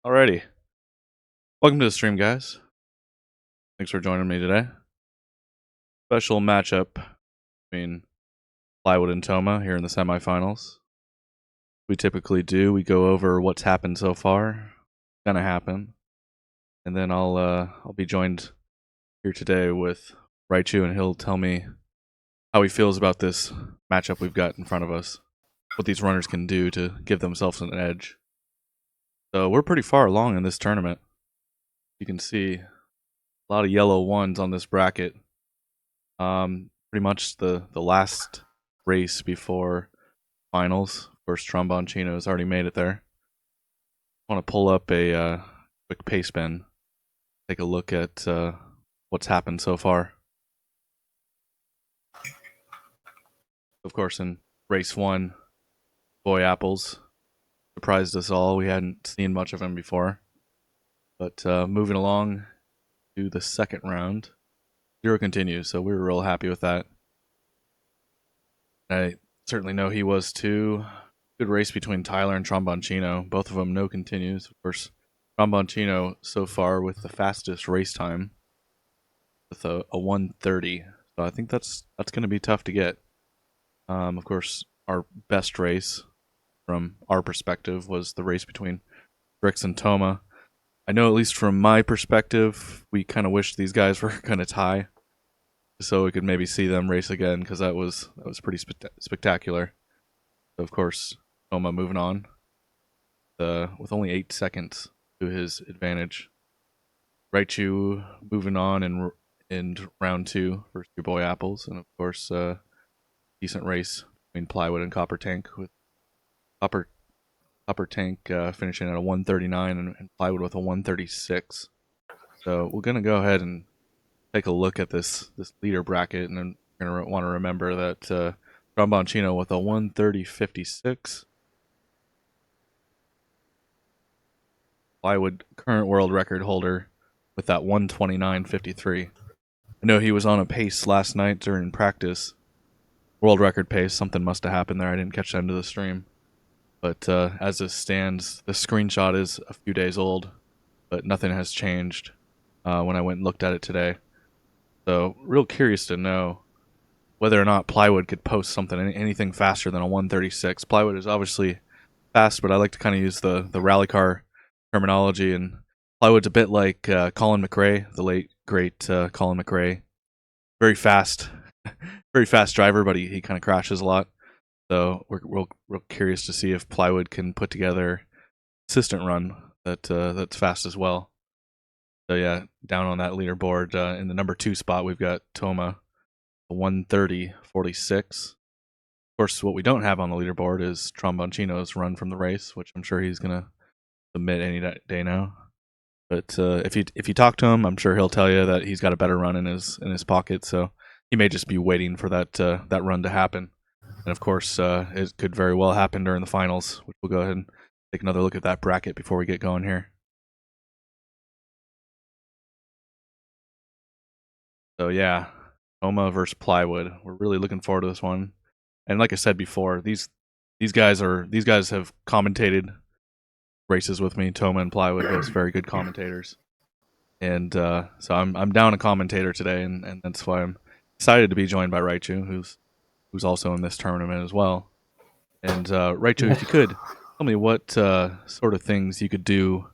Alrighty. Welcome to the stream, guys. Thanks for joining me today. Special matchup between Plywood and Toma here in the semifinals. We typically do. We go over what's happened so far, gonna happen, and then I'll be joined here today with Raichu, and he'll tell me how he feels about this matchup we've got in front of us, what these runners can do to give themselves an edge. So we're pretty far along in this tournament. You can see a lot of yellow ones on this bracket. Pretty much the last race before finals. Of course, Tromboncino's already made it there. I want to pull up a quick pace spin. Take a look at what's happened so far. Of course, in race 1, Boy Apples surprised us all. We hadn't seen much of him before. But moving along to the second round, 0 continues, so we were real happy with that. I certainly know he was too. Good race between Tyler and Tromboncino. Both of them no continues. Of course, Tromboncino so far with the fastest race time with a 1:30. So I think that's going to be tough to get. Of course, our best race from our perspective was the race between Brix and Toma. I know, at least from my perspective, we kind of wish these guys were going to tie, so we could maybe see them race again, because that was pretty spectacular. So of course, Toma moving on with only 8 seconds to his advantage. Raichu moving on in round 2 versus your Boy Apples, and of course, decent race between Plywood and Copper Tank with Upper Tank finishing at a 139 and Plywood with a 136. So we're gonna go ahead and take a look at this leader bracket, and then we're gonna want to remember that Tromboncino with a 130.56. Plywood, current world record holder, with that 129.53. I know he was on a pace last night during practice. World record pace. Something must have happened there. I didn't catch the end of the stream. But as it stands, the screenshot is a few days old, but nothing has changed when I went and looked at it today. So, real curious to know whether or not Plywood could post something, anything faster than a 136. Plywood is obviously fast, but I like to kind of use the rally car terminology, and Plywood's a bit like Colin McRae, the late great Colin McRae. Very fast, very fast driver, but he kind of crashes a lot. So we're real curious to see if Plywood can put together a consistent run that's fast as well. So yeah, down on that leaderboard in the number 2 spot, we've got Toma, 130.46. Of course, what we don't have on the leaderboard is Tromboncino's run from the race, which I'm sure he's gonna submit any day now. But if you talk to him, I'm sure he'll tell you that he's got a better run in his pocket. So he may just be waiting for that run to happen. And of course, it could very well happen during the finals, which we'll go ahead and take another look at that bracket before we get going here. So yeah, Toma versus Plywood. We're really looking forward to this one. And like I said before, these guys have commentated races with me. Toma and Plywood, both very good commentators. And so I'm down a commentator today, and that's why I'm excited to be joined by Raichu, who's also in this tournament as well. And Raichu, if you could tell me what sort of things you could do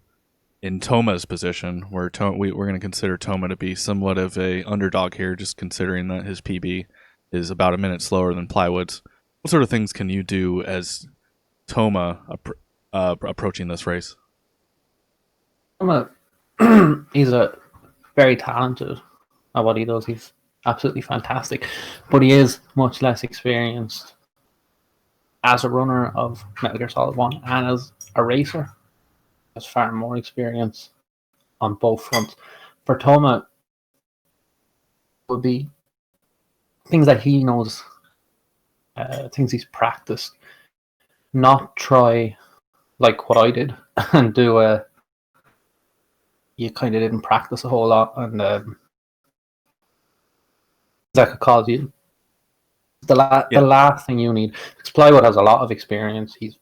in Toma's position, where we're going to consider Toma to be somewhat of a underdog here, just considering that his PB is about a minute slower than Plywood's. What sort of things can you do as Toma approaching this race? He's a very talented at what he does. He's absolutely fantastic, but he is much less experienced as a runner of Metal Gear Solid 1 and as a racer. He has far more experience on both fronts. For Toma, would be things that he knows, things he's practiced. Not try like what I did and do you kind of didn't practice a whole lot, and that could cause you the last thing you need. Because Plywood has a lot of experience. He's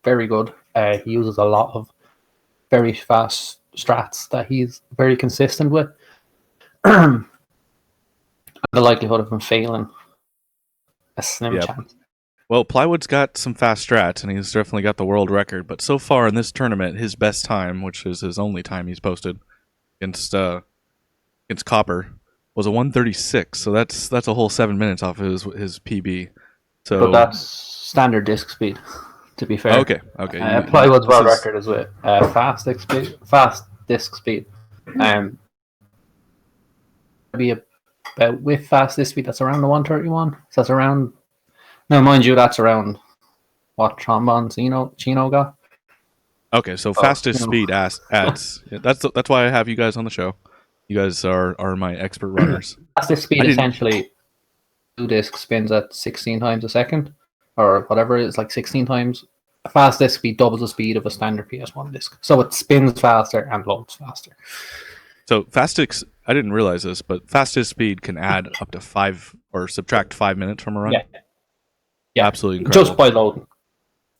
very good. He uses a lot of very fast strats that he's very consistent with. The likelihood of him failing, a slim chance. Well, Plywood's got some fast strats, and he's definitely got the world record. But so far in this tournament, his best time, which is his only time he's posted against Copper, was a 136. So that's a whole 7 minutes off of his PB. So, but that's standard disc speed. To be fair, okay. Plywood's world record is with fast disc speed. Be about with fast disc speed. That's around the 131. So that's around. Now, mind you, that's around what Chino got. Okay, so fastest speed adds. That's why I have you guys on the show. You guys are my expert runners. Fastest speed essentially 2 disc spins at 16 times a second, or whatever it is, like 16 times. A fast disc speed doubles the speed of a standard PS1 disc, so it spins faster and loads faster. So fastest, I didn't realize this, but fastest speed can add up to 5 or subtract 5 minutes from a run. Yeah, absolutely incredible. Just by loading.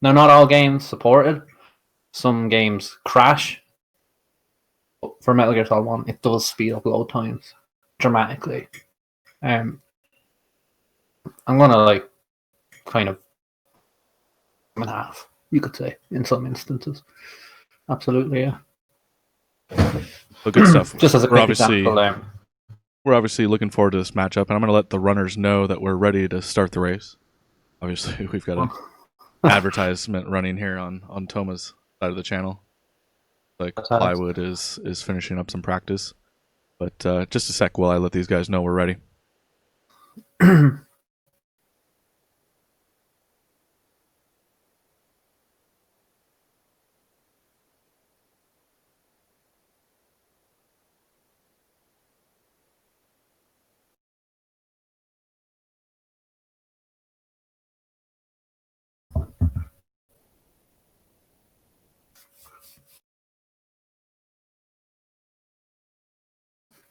Now, not all games support it. Some games crash. For Metal Gear Solid 1, it does speed up load times dramatically. I'm gonna kind of in half, you could say, in some instances. Absolutely, yeah. Well, good stuff. Just as a quick example, we're obviously looking forward to this matchup, and I'm going to let the runners know that we're ready to start the race. Obviously, we've got an advertisement running here on Toma's side of the channel. Like Plywood is finishing up some practice, but just a sec while I let these guys know we're ready.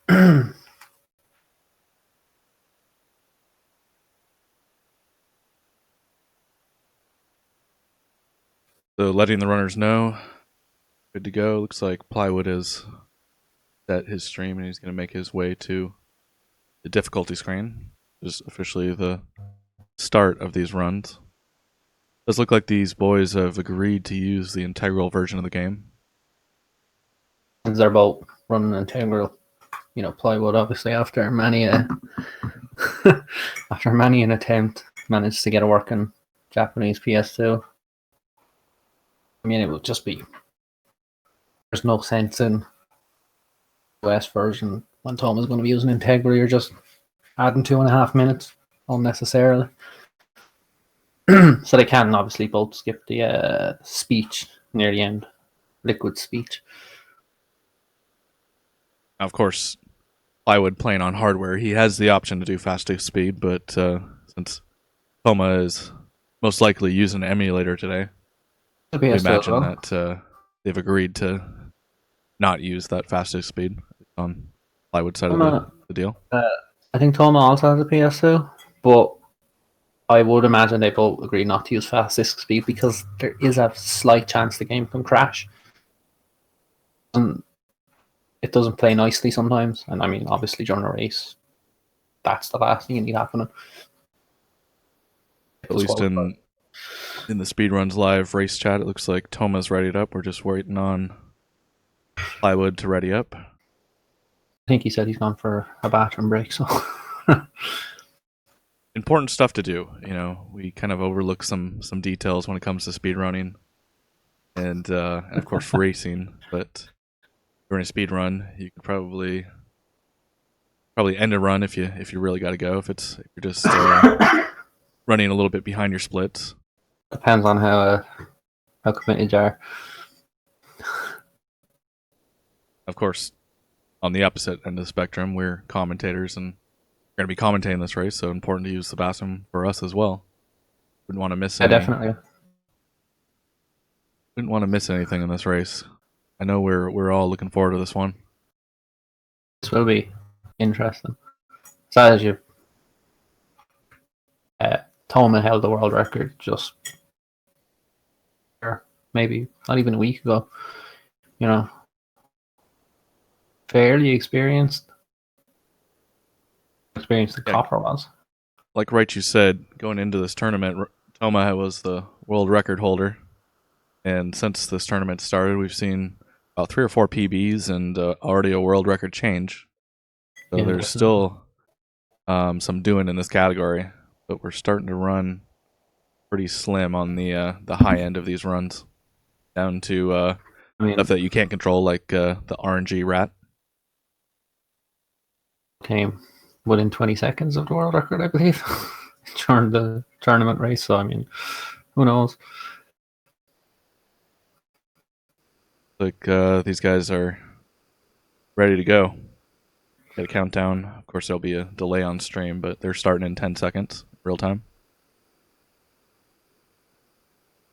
So letting the runners know, good to go. Looks like Plywood has set his stream and he's going to make his way to the difficulty screen. This is officially the start of these runs. Does look like these boys have agreed to use the integral version of the game. Since they're both running integral, Plywood obviously after many after many an attempt managed to get a working Japanese PS2. I mean, it would just be there's no sense in the US version when Tom is going to be using integral. You're just adding 2.5 minutes unnecessarily. So they can obviously both skip the speech near the end, liquid speech. Of course, Plywood playing on hardware, he has the option to do fastest speed, but since Toma is most likely using an emulator today, I imagine that they've agreed to not use that fastest speed on Plywood's side of the deal. I think Toma also has a PS2, but I would imagine they both agree not to use fastest speed because there is a slight chance the game can crash. And it doesn't play nicely sometimes. And I mean, obviously during a race, that's the last thing you need happening. At least in the Speedruns Live race chat, it looks like Toma's readied up. We're just waiting on Plywood to ready up. I think he said he's gone for a bathroom break, so important stuff to do. We kind of overlook some details when it comes to speedrunning and of course racing, but during a speed run you could probably end a run if you really got to go, if you're just running a little bit behind your splits. Depends on how committed you are. Of course, on the opposite end of the spectrum, we're commentators and we're going to be commentating this race, so important to use the bathroom for us as well. Wouldn't want to miss definitely. Wouldn't want to miss anything in this race. I know we're all looking forward to this one. This will be interesting. So as you Toma held the world record just maybe not even a week ago. Fairly experienced the copper was. Like you said, going into this tournament, Toma was the world record holder, and since this tournament started, we've seen about 3 or 4 PBs and already a world record change. So yeah, there's still some doing in this category, but we're starting to run pretty slim on the high end of these runs, down to stuff that you can't control, like the RNG rat. Came within 20 seconds of the world record, I believe, during the tournament race. So I mean, who knows? Like these guys are ready to go. Got a countdown. Of course, there'll be a delay on stream, but they're starting in 10 seconds, real time.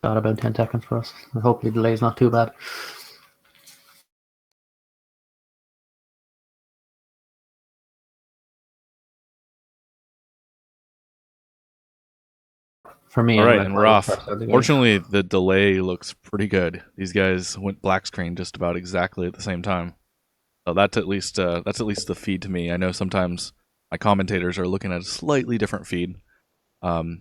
Got about 10 seconds for us. Hopefully, the delay's not too bad. For me, all right, and we're off. Fortunately, the delay looks pretty good. These guys went black screen just about exactly at the same time. So that's at least the feed to me. I know sometimes my commentators are looking at a slightly different feed. 2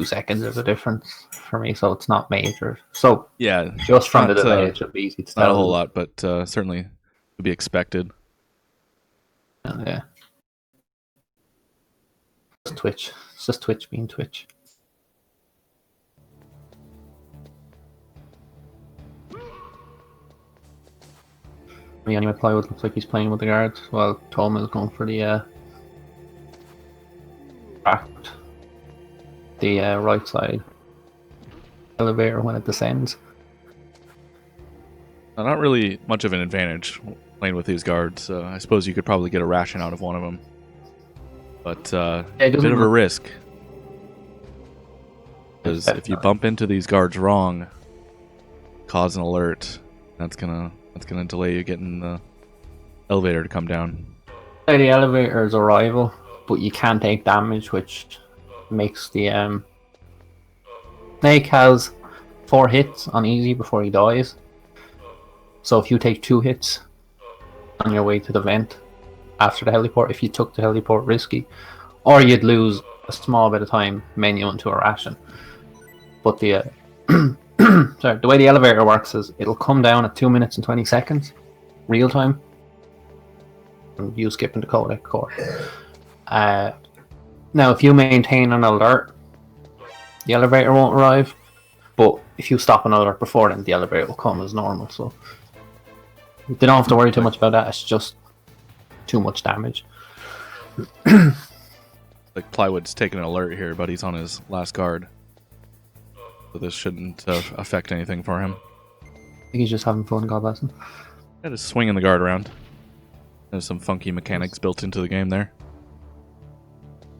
seconds is a difference for me, so it's not major. So yeah, just from the delay, it should be easy to tell. Not a whole lot, but certainly to be expected. Yeah. Twitch. It's just Twitch being Twitch. Anyway, Plywood looks like he's playing with the guards while Tom is going for the right side elevator when it descends. Not really much of an advantage playing with these guards. I suppose you could probably get a ration out of one of them. But a bit of a risk. Because if you bump into these guards wrong, cause an alert, that's gonna delay you getting the elevator to come down. Say the elevator's arrival, but you can take damage, which makes the Snake has 4 hits on easy before he dies. So if you take 2 hits on your way to the vent after the heliport, if you took the heliport risky, or you'd lose a small bit of time menu into a ration. But the sorry, the way the elevator works is it'll come down at 2 minutes and 20 seconds, real time. And you skipping the codec core. Now, if you maintain an alert, the elevator won't arrive. But if you stop an alert before then, the elevator will come as normal. So you don't have to worry too much about that. It's just too much damage. Like Plywood's taking an alert here, but he's on his last guard. So this shouldn't affect anything for him. I think he's just having fun, God bless him. Yeah, just swinging the guard around. There's some funky mechanics built into the game there.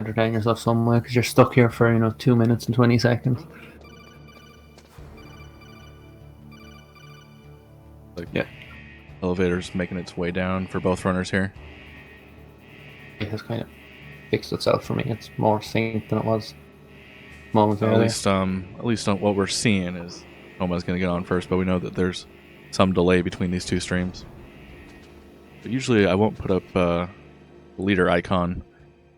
Entertain yourself somewhere because you're stuck here for 2 minutes and 20 seconds. Like, yeah, elevator's making its way down for both runners here. It has kind of fixed itself for me. It's more synced than it was moments earlier. At least what we're seeing is Toma's going to get on first, but we know that there's some delay between these two streams. But usually I won't put up the leader icon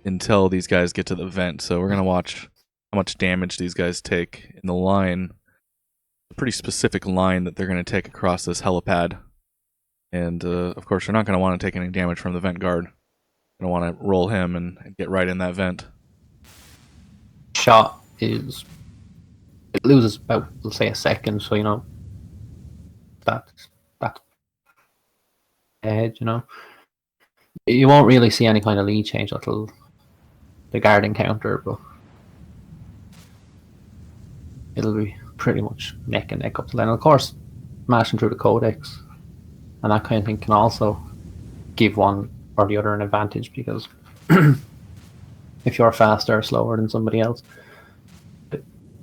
until these guys get to the vent, so we're going to watch how much damage these guys take in the line. A pretty specific line that they're going to take across this helipad. And of course, they're not going to want to take any damage from the vent guard. Going to want to roll him and get right in that vent. Shot is... It loses about, let's say, a second, so, that's edge, You won't really see any kind of lead change until the guard encounter, but it'll be pretty much neck and neck up to then. Of course, mashing through the codex and that kind of thing can also give one or the other an advantage, because if you're faster or slower than somebody else,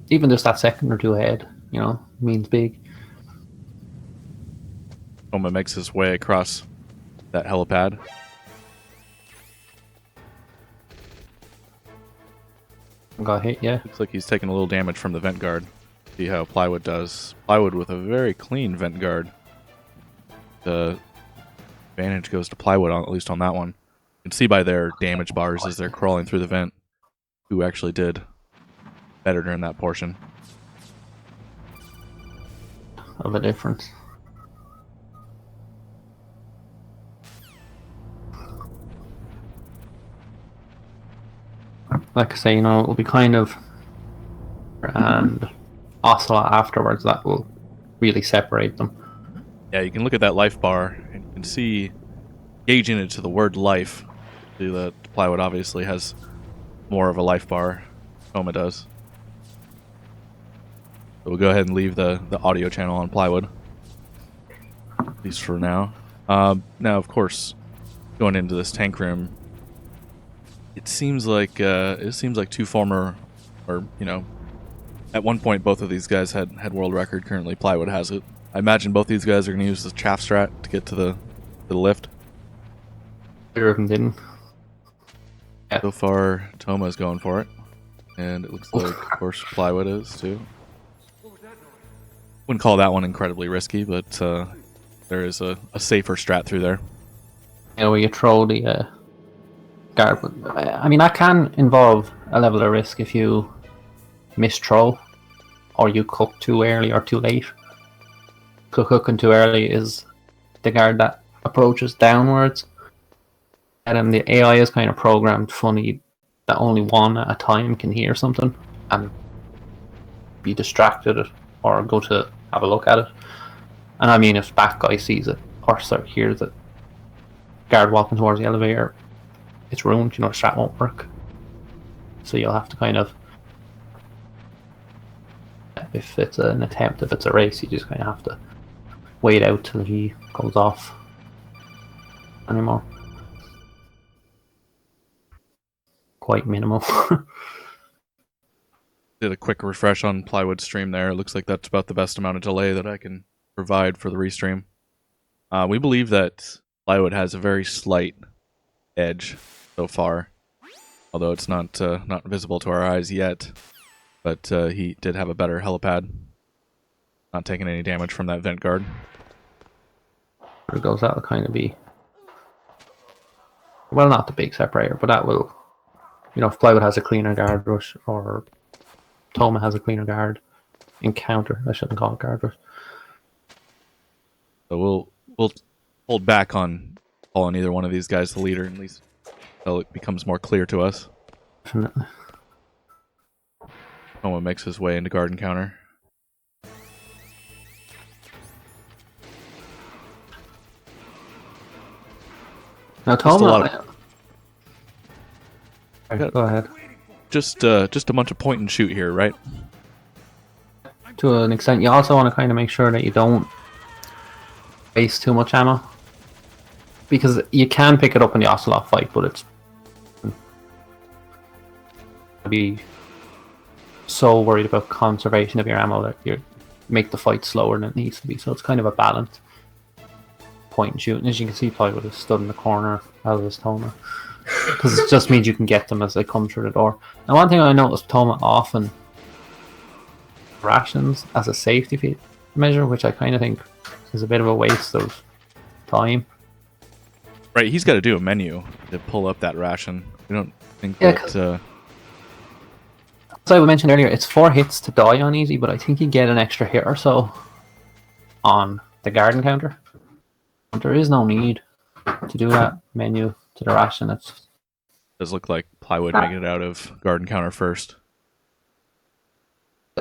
even just that second or two ahead, means big. Toma makes his way across that helipad. Got hit, yeah. Looks like he's taking a little damage from the vent guard. See how Plywood does. Plywood with a very clean vent guard. The advantage goes to Plywood, at least on that one. You can see by their damage bars as they're crawling through the vent who actually did better during that portion. Of a difference. Like I say, it will be kind of, and Ocelot afterwards that will really separate them. Yeah, you can look at that life bar and you can see, gauging it to the word life, see that Plywood obviously has more of a life bar. Toma does. So we'll go ahead and leave the audio channel on Plywood, at least for now. Now, of course, going into this tank room, it seems like two former, or at one point both of these guys had world record. Currently, Plywood has it. I imagine both these guys are going to use the chaff strat to get to the lift. Either of them didn't. Yeah. So far, Toma's going for it, and it looks like, of course, Plywood is too. Wouldn't call that one incredibly risky, but there is a safer strat through there. Where you throw the guard. I mean, that can involve a level of risk if you miss throw, or you cook too early or too late. Cooking too early is the guard that approaches downwards, and the AI is kind of programmed funny that only one at a time can hear something and be distracted or go to have a look at it. And I mean, if that guy sees it or hears it, guard walking towards the elevator, it's ruined. The strat won't work. So you'll have to kind of, if it's an attempt, if it's a race, you just kind of have to wait out till he goes off anymore. Quite minimal. Did a quick refresh on Plywood's stream there. It looks like that's about the best amount of delay that I can provide for the restream. We believe that Plywood has a very slight edge so far, although it's not visible to our eyes yet. But he did have a better helipad, not taking any damage from that vent guard. There goes, that'll kind of be, well, not the big separator, but that will, you know, if Plywood has a cleaner guard rush or Toma has a cleaner guard encounter, I shouldn't call it guard rush. So we'll hold back on calling either one of these guys the leader, at least until it becomes more clear to us. Definitely. Toma makes his way into guard encounter. Now Toma, go ahead. Just a bunch of point and shoot here, right? To an extent, you also want to kind of make sure that you don't waste too much ammo, because you can pick it up in the Ocelot fight, but it's be so worried about conservation of your ammo that you make the fight slower than it needs to be. So it's kind of a balance. Point and shoot, and as you can see, Plywood is stood in the corner out of his Toma, because it just means you can get them as they come through the door. Now, one thing I noticed, Toma often rations as a safety measure, which I kind of think is a bit of a waste of time. Right, he's got to do a menu to pull up that ration. I don't think that... As I mentioned earlier, it's 4 hits to die on easy, but I think you get an extra hit or so on the guard encounter. There is no need to do that menu to the ration. It does look like Plywood making it out of guard encounter first.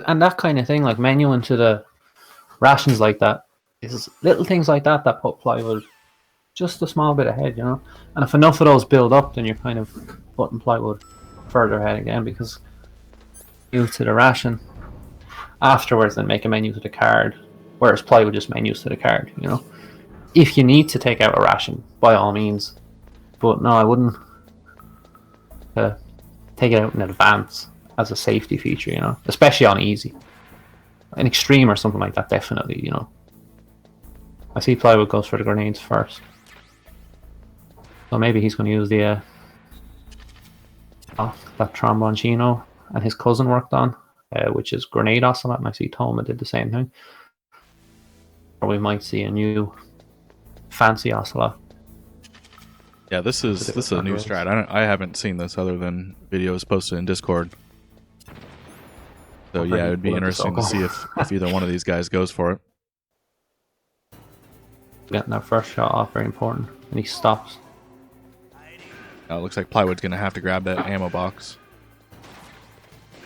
And that kind of thing, like menuing to the rations like that, is little things like that that put Plywood just a small bit ahead, you know. And if enough of those build up, then you're kind of putting Plywood further ahead again, because you to the ration afterwards, then make a menu to the card, whereas Plywood just menus to the card, you know. If you need to take out a ration, by all means, but no, I wouldn't take it out in advance as a safety feature, you know, especially on easy. An extreme or something like that, definitely, you know. I see Plywood goes for the grenades first, so maybe he's going to use the that Tromboncino and his cousin worked on, which is Grenade Ocelot, and I see Toma did the same thing. Or we might see a new fancy Ocelot. Yeah, this is a new strat. I haven't seen this other than videos posted in Discord. So yeah, it would be interesting to see if either one of these guys goes for it. Getting that first shot off, very important, and he stops. It looks like Plywood's gonna have to grab that ammo box.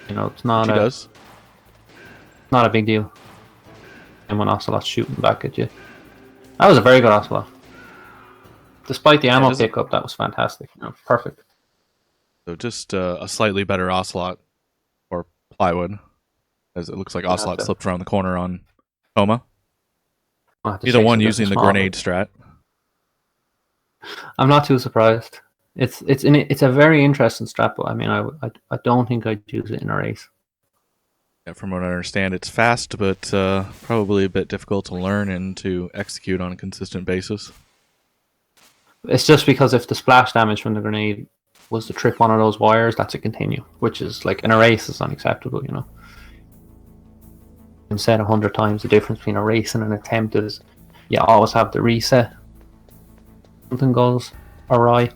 You know, it's not not a big deal. And when Ocelot's shooting back at you, that was a very good Ocelot. Despite the ammo pickup, that was fantastic. You know, perfect. So just a slightly better Ocelot for Plywood, as it looks like Ocelot slipped around the corner on Toma. Either one using the grenade strat. I'm not too surprised. It's a very interesting strat, but I mean, I don't think I'd use it in a race. Yeah, from what I understand, it's fast, but probably a bit difficult to learn and to execute on a consistent basis. It's just because if the splash damage from the grenade was to trip one of those wires, that's a continue, which is like in a race is unacceptable, you know. I've said 100 times the difference between a race and an attempt is you always have the reset. Something goes awry.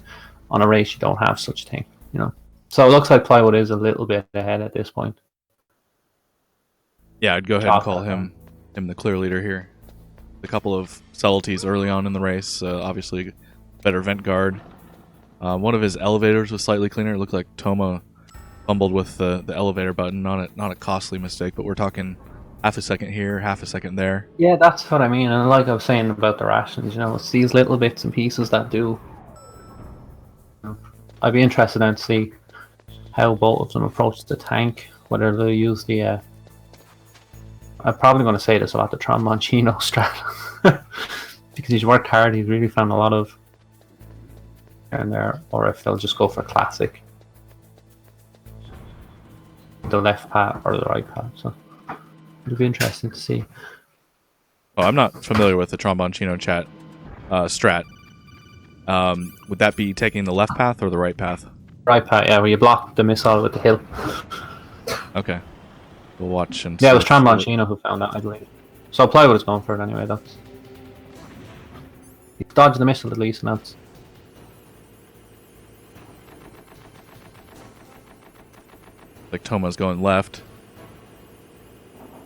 On a race, you don't have such a thing, you know. So it looks like Plywood is a little bit ahead at this point. Yeah, I'd go ahead and call him the clear leader here. A couple of subtleties early on in the race, obviously better vent guard. One of his elevators was slightly cleaner. It looked like Toma fumbled with the elevator button. Not a costly mistake, but we're talking half a second here, half a second there. Yeah, that's what I mean. And like I was saying about the rations, you know, it's these little bits and pieces that do. I'd be interested in to see how both of them approach the tank, whether they'll use the I'm probably going to say this about the Tromboncino strat because he's worked hard. He's really found a lot of in there, or if they'll just go for classic, the left path or the right path. So it'll be interesting to see. Oh, I'm not familiar with the Tromboncino strat. Would that be taking the left path or the right path? Right path, yeah, where you block the missile with the hill. Okay. We'll watch and Yeah, see it was if Tramboncino who found that, I believe. So Plywood is going for it anyway. He dodged the missile at least, and that's like Toma's going left.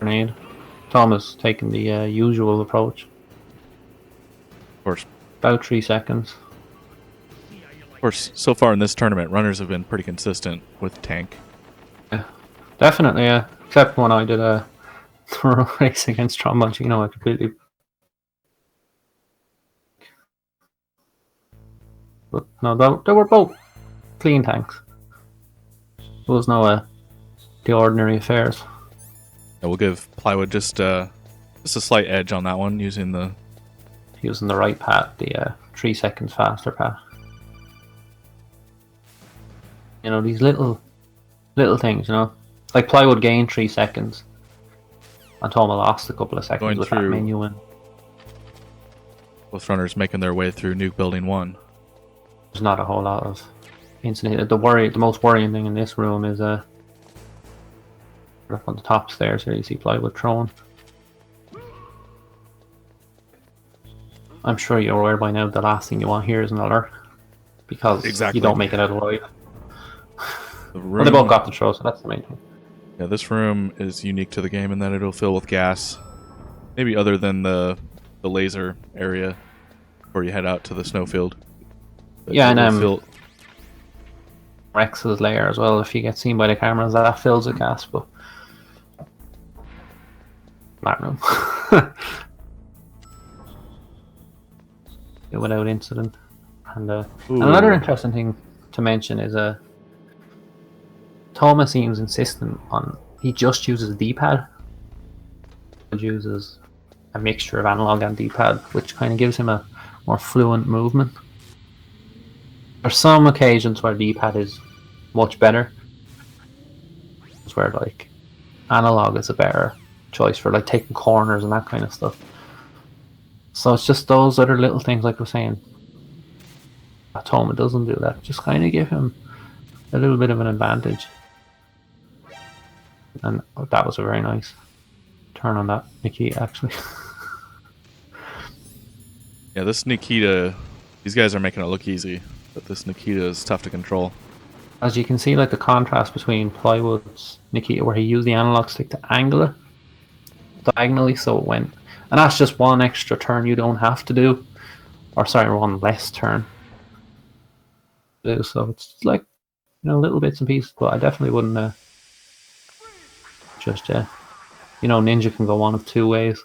grenade. Thomas taking the usual approach. Of course. About 3 seconds. Of course, so far in this tournament, runners have been pretty consistent with tank. Yeah, definitely, yeah. Except when I did a race against Tramboncino, I completely. But no, they were both clean tanks. There was no the ordinary affairs. Yeah, we'll give Plywood just a slight edge on that one using the right path, the 3 seconds faster path. You know, these little things, you know. Like Plywood gained 3 seconds. And Toma lost a couple of seconds going with through that menu in. both runners making their way through nuke building 1. There's not a whole lot of incident. The most worrying thing in this room is up on the top stairs here you see Plywood thrown. I'm sure you're aware by now the last thing you want here is an alert. Because Exactly. you don't make it out alive. Well, they both got the throw, so that's the main thing. Yeah, this room is unique to the game in that it'll fill with gas. Maybe other than the laser area where you head out to the snowfield. But yeah, and Rex's lair as well, if you get seen by the cameras, that fills with gas, but that room. Without incident. And another interesting thing to mention is Thomas seems insistent on he just uses a D-pad. He uses a mixture of analog and D-pad, which kind of gives him a more fluent movement. There's some occasions where D-pad is much better. It's where like analog is a better choice for like taking corners and that kind of stuff. So it's just those other little things, like we're saying. Toma doesn't do that. Just kind of give him a little bit of an advantage. And that was a very nice turn on that Nikita, actually. Yeah, this Nikita, these guys are making it look easy, but this Nikita is tough to control. As you can see, like the contrast between Plywood's Nikita, where he used the analog stick to angle it diagonally, so it went. And that's just one extra turn you don't have to do. Or sorry, one less turn. So it's like, you know, little bits and pieces, but I definitely wouldn't just, you know, Ninja can go one of two ways.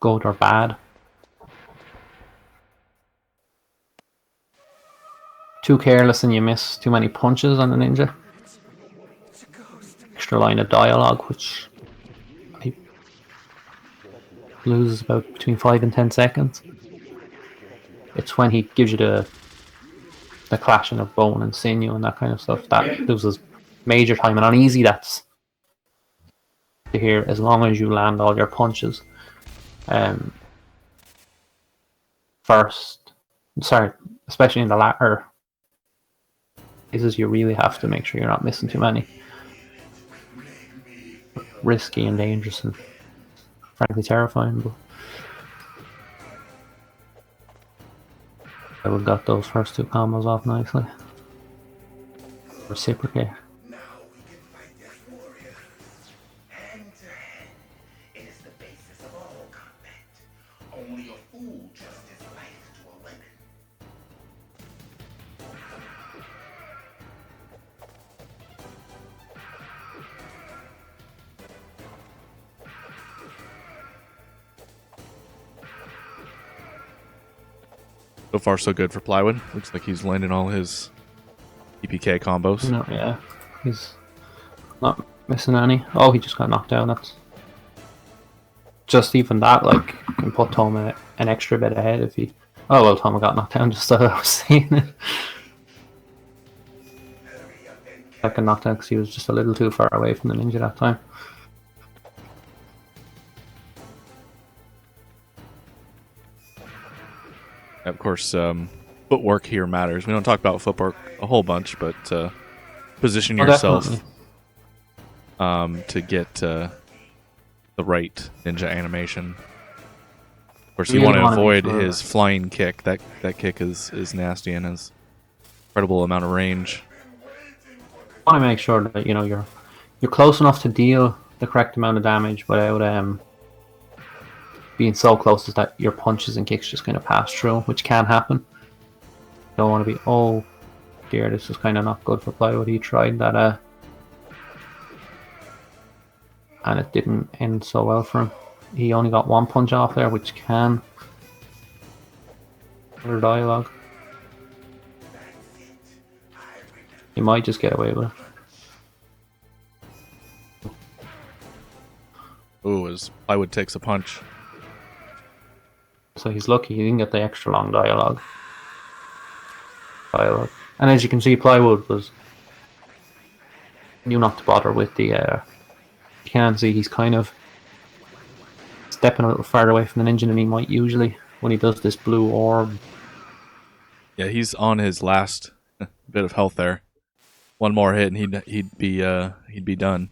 Good or bad. Too careless and you miss too many punches on the Ninja. Extra line of dialogue, which he loses about between 5 and 10 seconds. It's when he gives you the clashing of bone and sinew and that kind of stuff that loses major time. And on easy, that's here as long as you land all your punches first. Sorry, especially in the latter phases, you really have to make sure you're not missing too many. Risky and dangerous and frankly terrifying, but I would got those first two combos off nicely. Reciprocate. So far, so good for Plywood. Looks like he's landing all his EPK combos. No, yeah, he's not missing any. Oh, he just got knocked down. That's just even that, like, can put Toma an extra bit ahead if he. Oh well, Toma got knocked down just as I was seeing it. Second knockdown because he was just a little too far away from the Ninja that time. Of course, footwork here matters. We don't talk about footwork a whole bunch, but position Oh, definitely. yourself to get the right ninja animation. Of course, You you really want to want to make avoid sure his flying kick. That kick is nasty and has incredible amount of range. that you're close enough to deal the correct amount of damage without being so close as that your punches and kicks just kind of pass through, which can happen. You don't want to be, oh dear, this is kind of not good for Plywood. He tried that, and it didn't end so well for him. He only got one punch off there, which can for dialogue. He might just get away with it. Ooh, as Plywood takes a punch. So he's lucky he didn't get the extra long dialogue. And as you can see, Plywood knew not to bother with the. You can see he's kind of stepping a little farther away from the ninja than he might usually when he does this blue orb. Yeah, he's on his last bit of health there. One more hit and he'd be done.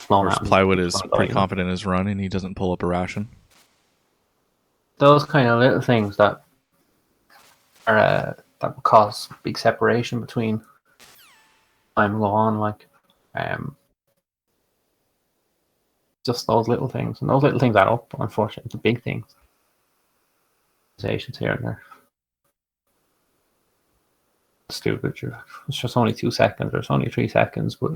Of course, Plywood is pretty confident in his run and he doesn't pull up a ration. Those kind of little things that are that will cause big separation between time go on, like just those little things, and those little things add up. Unfortunately, the big things, here and there. Stupid. It's just only 2 seconds, or it's only 3 seconds, but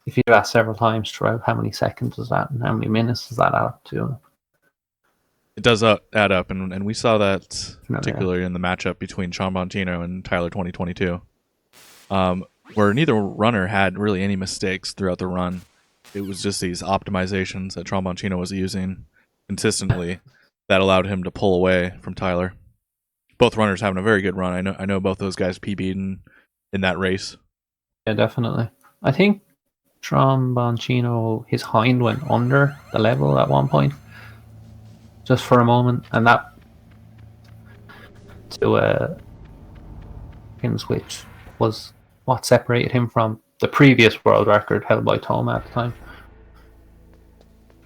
if you do that several times throughout, how many seconds is that, and how many minutes does that add up to? It does add up, and we saw that particularly in the matchup between Trombantino and Tyler 2022, where neither runner had really any mistakes throughout the run. It was just these optimizations that Trombantino was using consistently that allowed him to pull away from Tyler. Both runners having a very good run. I know both those guys PB'd in that race. Yeah, definitely. I think Tromboncino, his hind went under the level at one point, just for a moment, and that to which was what separated him from the previous world record held by Toma at the time.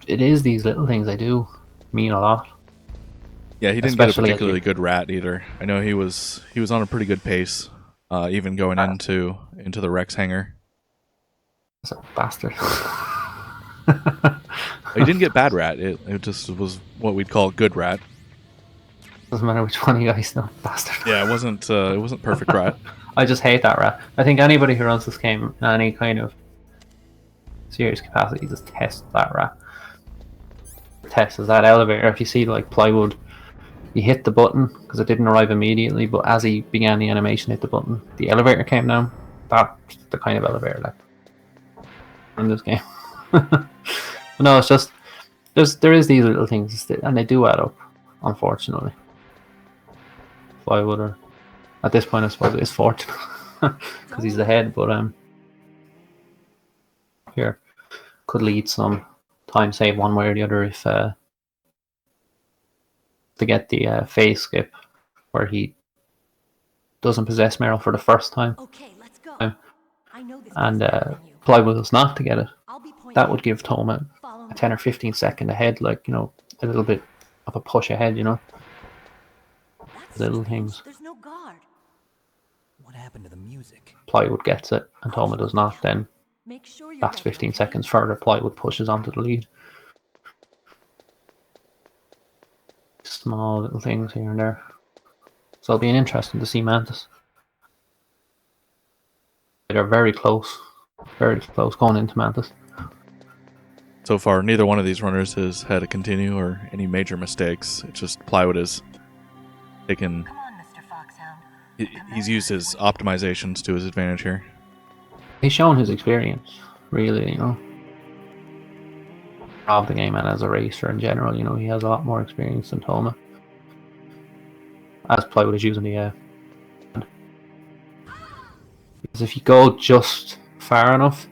It is these little things they do mean a lot. Yeah, he didn't get a particularly good rat either. I know he was on a pretty good pace, even going into the Rex hangar. That's a bastard. He didn't get bad rat. It just was what we'd call good rat. Doesn't matter which one of you guys know, bastard. Yeah, it wasn't perfect rat. I just hate that rat. I think anybody who runs this game in any kind of serious capacity just tests that rat. Tests that elevator. If you see like Plywood, he hit the button because it didn't arrive immediately, but as he began the animation, hit the button, the elevator came down. That's the kind of elevator like in this game. No, it's just there is these little things, and they do add up, unfortunately. Plywood, at this point, I suppose it is fortunate because he's the head, but here could lead some time save one way or the other if to get the phase skip where he doesn't possess Meryl for the first time. Okay, let's go. And Plywood was not to get it. That would give Toma a 10 or 15 second ahead, like, a little bit of a push ahead, Little things. There's no guard. What happened to the music? Plywood gets it, and Toma does not, then Make sure you're that's ready, 15 okay? seconds further. Plywood pushes onto the lead. Small little things here and there. So it'll be interesting to see Mantis. They're very close going into Mantis. So far, neither one of these runners has had a continue or any major mistakes. It's just Plywood has taken. Come on, Mr. Foxhound. He's used his optimizations to his advantage here. He's shown his experience, really, of the game and as a racer in general. He has a lot more experience than Toma. As Plywood is using the because if you go just far enough,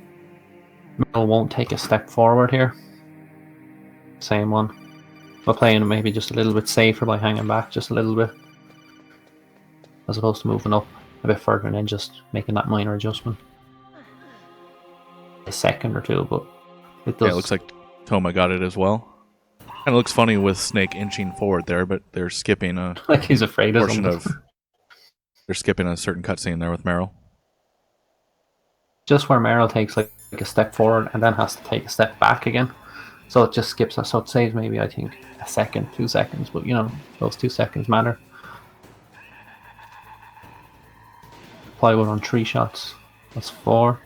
Meryl won't take a step forward here. Same one. But playing maybe just a little bit safer by hanging back just a little bit. as opposed to moving up a bit further and then just making that minor adjustment. A second or two, but it does. Yeah, it looks like Toma got it as well. Kind of looks funny with Snake inching forward there, but they're skipping a like he's afraid of portion something. of. They're skipping a certain cutscene there with Meryl. Just where Meryl takes like a step forward and then has to take a step back again. So it just skips us. So it saves maybe, I think, a second, 2 seconds. But, you know, those 2 seconds matter. Plywood on 3 shots. That's 4.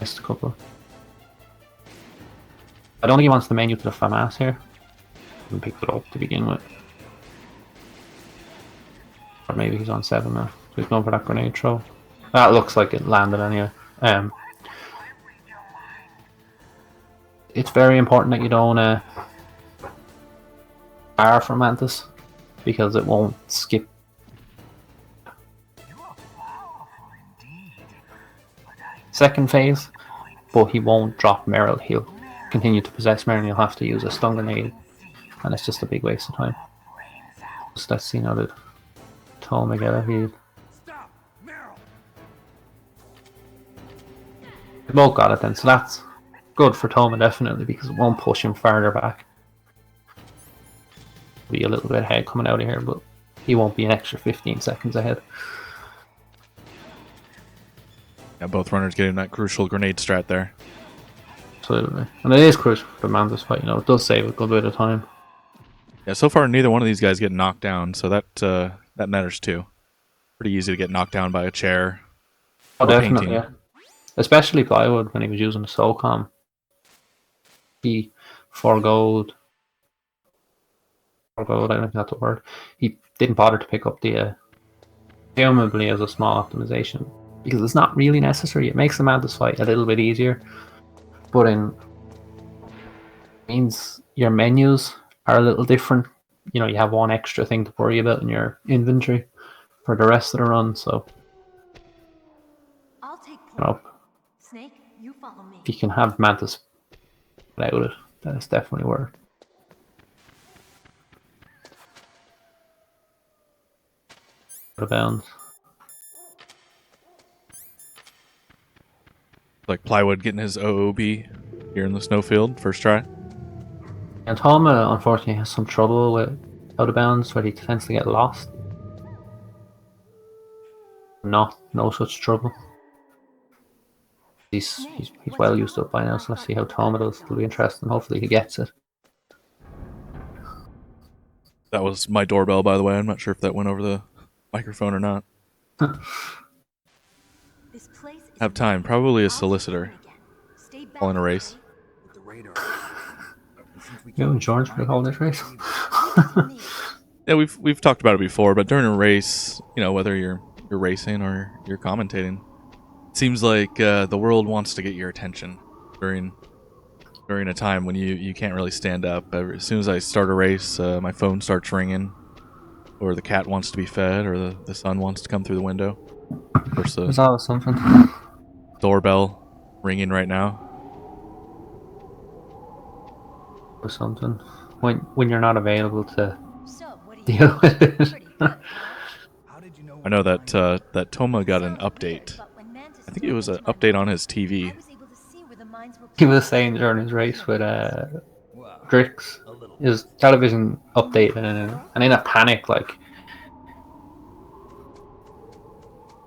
Missed a couple. I don't think he wants the menu to the FAMAS here. He picked it up to begin with. Or maybe he's on 7 now. So he's going for that grenade throw. That looks like it landed anyway. It's very important that you don't fire from Mantis, because it won't skip. Second phase, but he won't drop Meryl. He'll continue to possess Meryl and you'll have to use a stun grenade, and it's just a big waste of time. So let's see now that Toma get a heal. They both got it then, so that's good for Toma definitely, because it won't push him farther back. Be a little bit ahead coming out of here, but he won't be an extra 15 seconds ahead. Yeah, both runners getting that crucial grenade strat there. Absolutely. And it is crucial for the Mantis fight, you know, it does save a good bit of time. Yeah, so far neither one of these guys get knocked down, so that matters too. Pretty easy to get knocked down by a chair. Oh, or definitely, painting. yeah. Especially Plywood when he was using the SOCOM. He foregoed, I don't think that's the word. He didn't bother to pick up the presumably as a small optimization, because it's not really necessary. It makes the Mantis fight a little bit easier, but means your menus are a little different. You know, you have one extra thing to worry about in your inventory for the rest of the run, so I'll take you know, Snake, you follow me. if you can have Mantis without it, then it's definitely worth it. Out of bounds. Like Plywood getting his OOB here in the snowfield, first try. And Toma, unfortunately, has some trouble with out of bounds where he tends to get lost. No such trouble. He's well used up by now, so let's see how Toma does. It'll be interesting. Hopefully he gets it. That was my doorbell, by the way. I'm not sure if that went over the microphone or not. This place is Have time. Probably a I'll take solicitor. over again. Stay back, Calling a race. okay? With the radar. And since we You can't in charge find for the whole this race? Me. Yeah, we've talked about it before, but during a race, you know, whether you're racing or you're commentating, it seems like the world wants to get your attention during a time when you can't really stand up. As soon as I start a race, my phone starts ringing, or the cat wants to be fed, or the sun wants to come through the window. Of course, There's the always something. doorbell ringing right now. Or something. When you're not available to So, what do deal with it. Pretty good, huh? How did you know I know where that to find that Toma got an So update. good, but when Mantis I think it was drove an into my update on mind, his TV. I was able to see where the mines were He was saying during his race with Well, Drix, a little. his television updated, and in a panic, like,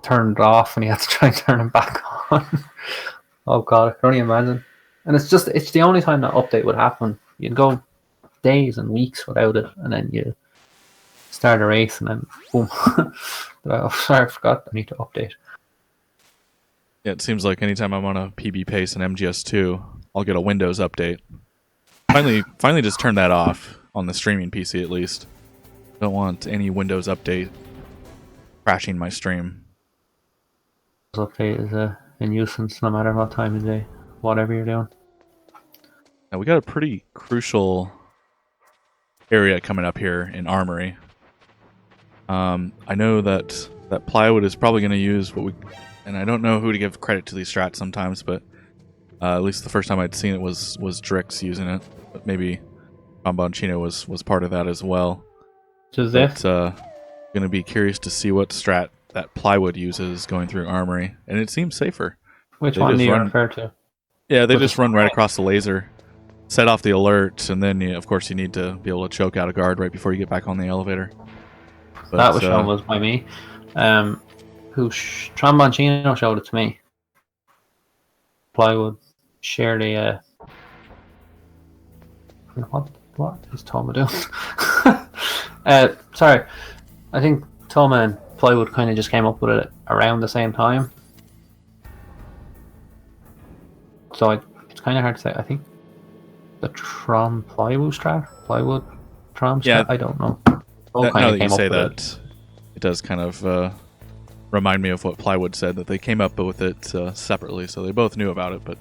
turned off, and he had to try and turn it back on. Oh god, I can only imagine. And it's the only time that update would happen. You'd go days and weeks without it, and then you start a race, and then boom. Oh, sorry, I forgot. I need to update. Yeah, it seems like anytime I'm on a PB pace in MGS2, I'll get a Windows update. Finally just turn that off on the streaming PC at least. Don't want any Windows update crashing my stream. This update is a nuisance no matter what time of day, whatever you're doing. Now we got a pretty crucial area coming up here in Armory. I know that Plywood is probably going to use what we, and I don't know who to give credit to these strats sometimes, but at least the first time I'd seen it was Drix using it, but maybe Bomboncino was part of that as well. Which is but this? gonna be curious to see what strat that plywood uses going through armory, and it seems safer. Which they one just do you run- refer to? Yeah, they With just the run right spray? across the laser, set off the alert, and then of course you need to be able to choke out a guard right before you get back on the elevator. But, That was shown was by me. Tromboncino showed it to me. Plywood shared a. What is Toma doing? Sorry, I think Toma and Plywood kind of just came up with it around the same time. So it's kind of hard to say. I think the Plywood Trom Yeah, strat. I don't know. All now kind of that you came up say with it. that, it does kind of remind me of what Plywood said, that they came up with it separately, so they both knew about it, but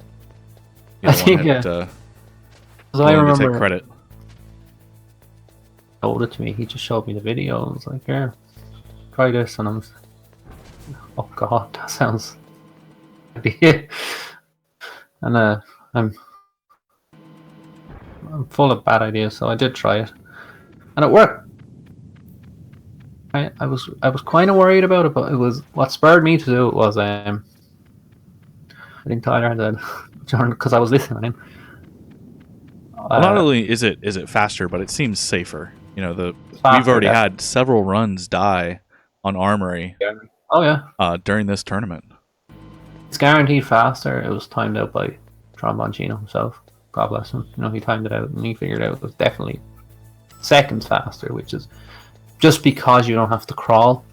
I neither think one had so I willing to take remember credit. told it to me. He just showed me the video. I was like, "Yeah, try this," and oh god, that sounds. And I'm full of bad ideas, so I did try it, and it worked. I was kind of worried about it, but it was what spurred me to do it was I think Tyler had that John because I was listening to him. Well, not only is it faster, but it seems safer. You know, we've faster, already yeah. had several runs die on armory Oh yeah, during this tournament. it's guaranteed faster. It was timed out by Tromboncino himself. God bless him. You know, he timed it out and he figured out it was definitely seconds faster, which is just because you don't have to crawl.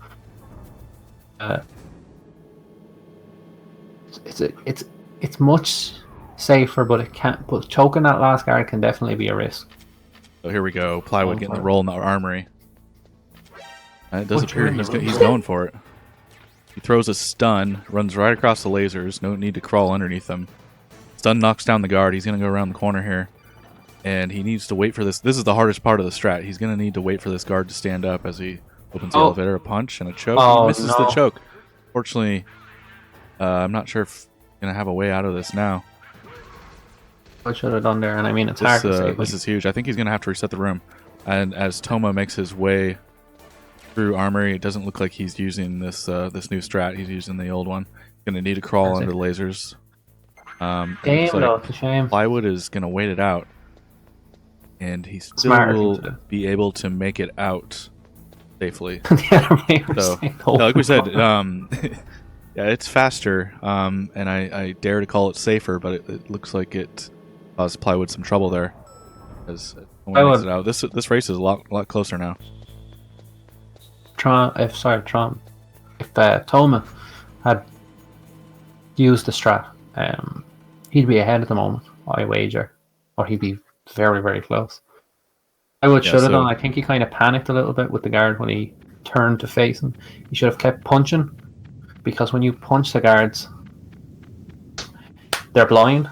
It's much safer, but it can't. But choking that last guard can definitely be a risk. So here we go, Plywood getting the roll in the armory. It does Which appear one? he's going for it. He throws a stun, runs right across the lasers. No need to crawl underneath them. Stun knocks down the guard. He's going to go around the corner here. And he needs to wait for this. This is the hardest part of the strat. He's going to need to wait for this guard to stand up as he opens the elevator. A punch and a choke. Oh, He misses the no. choke. Fortunately, I'm not sure if he's going to have a way out of this now. I should have done there, and I mean it's hard to say. This is huge. I think he's going to have to reset the room. And as Toma makes his way through armory, it doesn't look like he's using this this new strat. He's using the old one. Going to need to crawl That's under it. lasers. Game Looks though, like it's a shame. Plywood is going to wait it out. And he still Smarter thing will to do. be able to make it out safely. The other way was So, saying, yeah, like we said, oh, yeah, it's faster, and I dare to call it safer, but it looks like it caused Plywood some trouble there. As when he makes it out, this race is a lot closer now. if Toma had used the strat, he'd be ahead at the moment, I wager, or he'd be very, very close. I would Yeah, should have so- done. I think he kind of panicked a little bit with the guard when he turned to face him. He should have kept punching, because when you punch the guards, they're blind,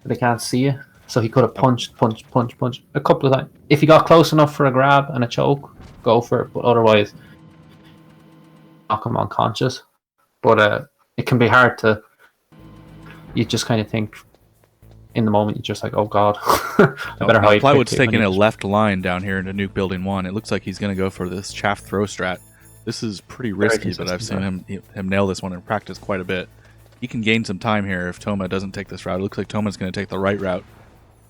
they can't see you. So he could have punched a couple of times. If he got close enough for a grab and a choke, go for it. But otherwise, knock him unconscious. But it can be hard to. You just kind of think, in the moment, you're just like, "Oh God, I better hide." Plywood's quickly," taking when a he- left line down here into Nuke Building 1. It looks like he's going to go for this chaff throw strat. This is pretty risky, but I've seen him nail this one in practice quite a bit. He can gain some time here if Toma doesn't take this route. It looks like Toma's going to take the right route.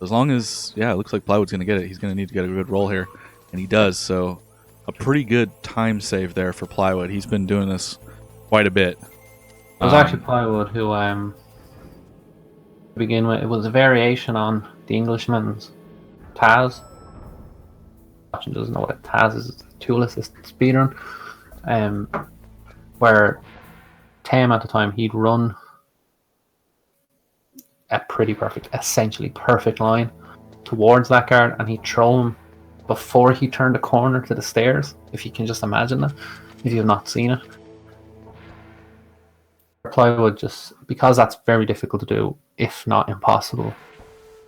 As long as, yeah, it looks like Plywood's going to get it. He's going to need to get a good roll here, and he does. So a pretty good time save there for Plywood. He's been doing this quite a bit. It was actually Plywood who, to begin with, it was a variation on the Englishman's Taz. Watching doesn't know what a Taz is. It's a tool assist speedrun. Where Tam at the time, he'd run a pretty perfect, essentially perfect line towards that guard, and he'd throw him before he turned the corner to the stairs. If you can just imagine that, if you have not seen it. Plywood, just because that's very difficult to do, if not impossible,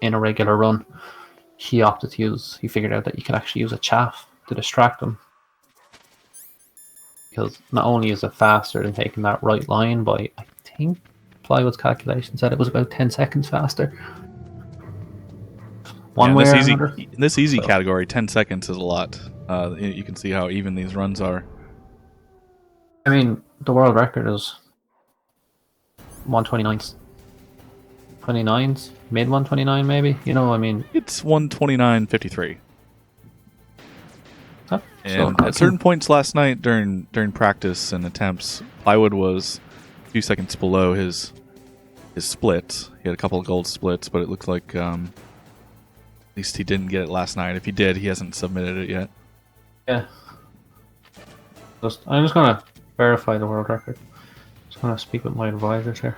in a regular run, he figured out that you could actually use a chaff to distract him. Because not only is it faster than taking that right line by, I think Plywood's calculation said it was about 10 seconds faster. One way or another. In this easy So- category, 10 seconds is a lot. You can see how even these runs are. I mean, the world record is 129s. 29s? Mid 129 maybe? You know, I mean... It's 129.53. Still And not at certain points last night during practice and attempts, Plywood was a few seconds below his splits. He had a couple of gold splits, but it looked like at least he didn't get it last night. If he did, he hasn't submitted it yet. Yeah. I'm just gonna verify the world record. Just gonna speak with my advisors here.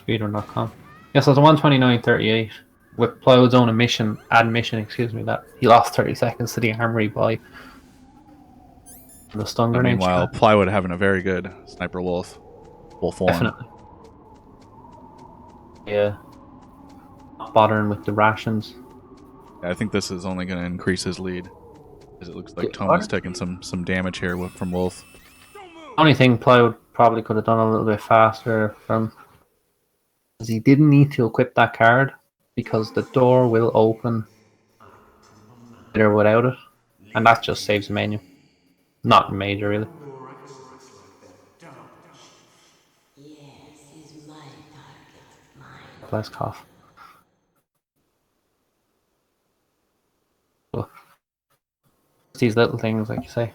Speedrun.com. Yes, it's 129.38 with Plywood's own admission, that he lost 30 seconds to the armory by the stun grenade. Meanwhile, Plywood having a very good Sniper Wolf form. Definitely. Yeah. Not bothering with the rations. Yeah, I think this is only going to increase his lead, as it looks like Yeah, Toma's taking some damage here from Wolf. Only thing Plywood probably could have done a little bit faster from is he didn't need to equip that card because the door will open with or without it, and that just saves the menu. Not major, really. Less cough. But these little things, like you say.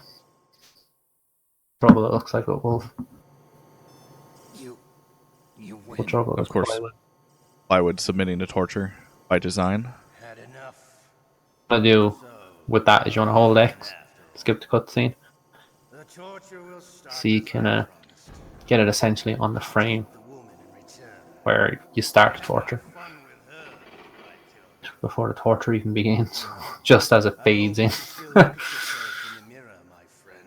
Trouble it looks like a wolf. You win. What trouble Of is course, Plywood submitting to torture by design. Had enough. What I do with that is you want to hold X, skip the cutscene, The torture will start. so you can get it essentially on the frame The woman in return. where you start the torture Fun with her. I killed. before the torture even begins, just as it fades in. Still look at yourself in the mirror, my friend.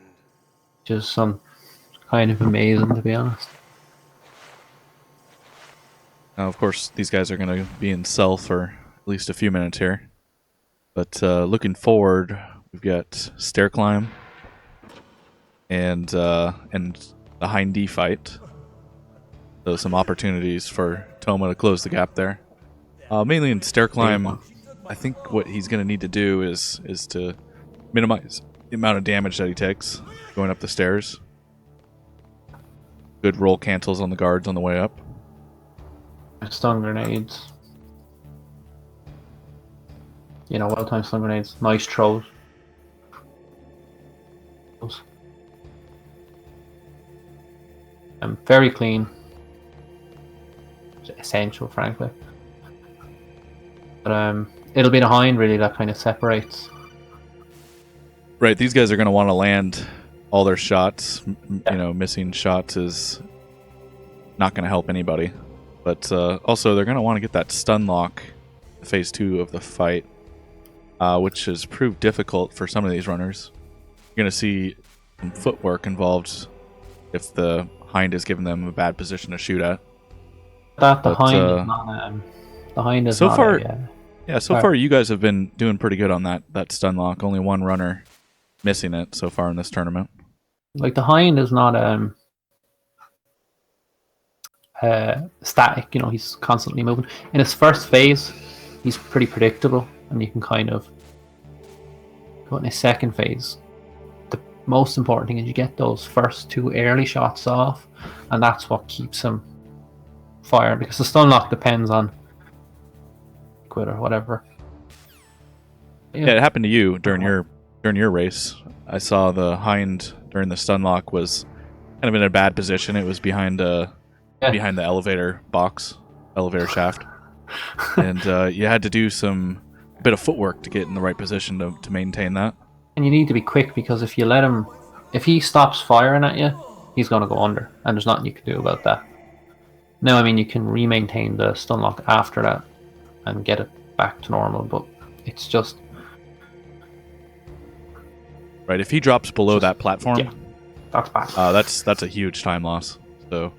Just some kind of amazing, to be honest. Now, of course, these guys are going to be in cell for at least a few minutes here. But looking forward, we've got stair climb and the hind D fight. So some opportunities for Toma to close the gap there. Mainly in stair climb, I think what he's going to need to do is to minimize the amount of damage that he takes going up the stairs. Good roll cancels on the guards on the way up. Stun grenades. You know, well-timed stun grenades. Nice throws. Very clean. Essential, frankly. But it'll be the hind really that kind of separates. Right, these guys are going to want to land all their shots. You know, missing shots is not going to help anybody. But also, they're going to want to get that stun lock, phase 2 of the fight, which has proved difficult for some of these runners. You're going to see some footwork involved if the hind is giving them a bad position to shoot at. The hind is not. The hind is so not. Far, so far you guys have been doing pretty good on that stun lock. Only one runner missing it so far in this tournament. Like the hind is not static. You know, he's constantly moving. In his first phase, he's pretty predictable, and you can kind of go in his second phase. The most important thing is you get those first 2 early shots off, and that's what keeps him firing, because the stun lock depends on quit or whatever. Yeah, it happened to you during your race. I saw the hind during the stun lock was kind of in a bad position. It was behind the elevator shaft, and you had to do some bit of footwork to get in the right position to maintain that. And you need to be quick, because if he stops firing at you, he's going to go under, and there's nothing you can do about that. Now, I mean, you can re-maintain the stun lock after that and get it back to normal, but it's just... Right, if he drops below that platform, yeah, that's bad. That's a huge time loss. So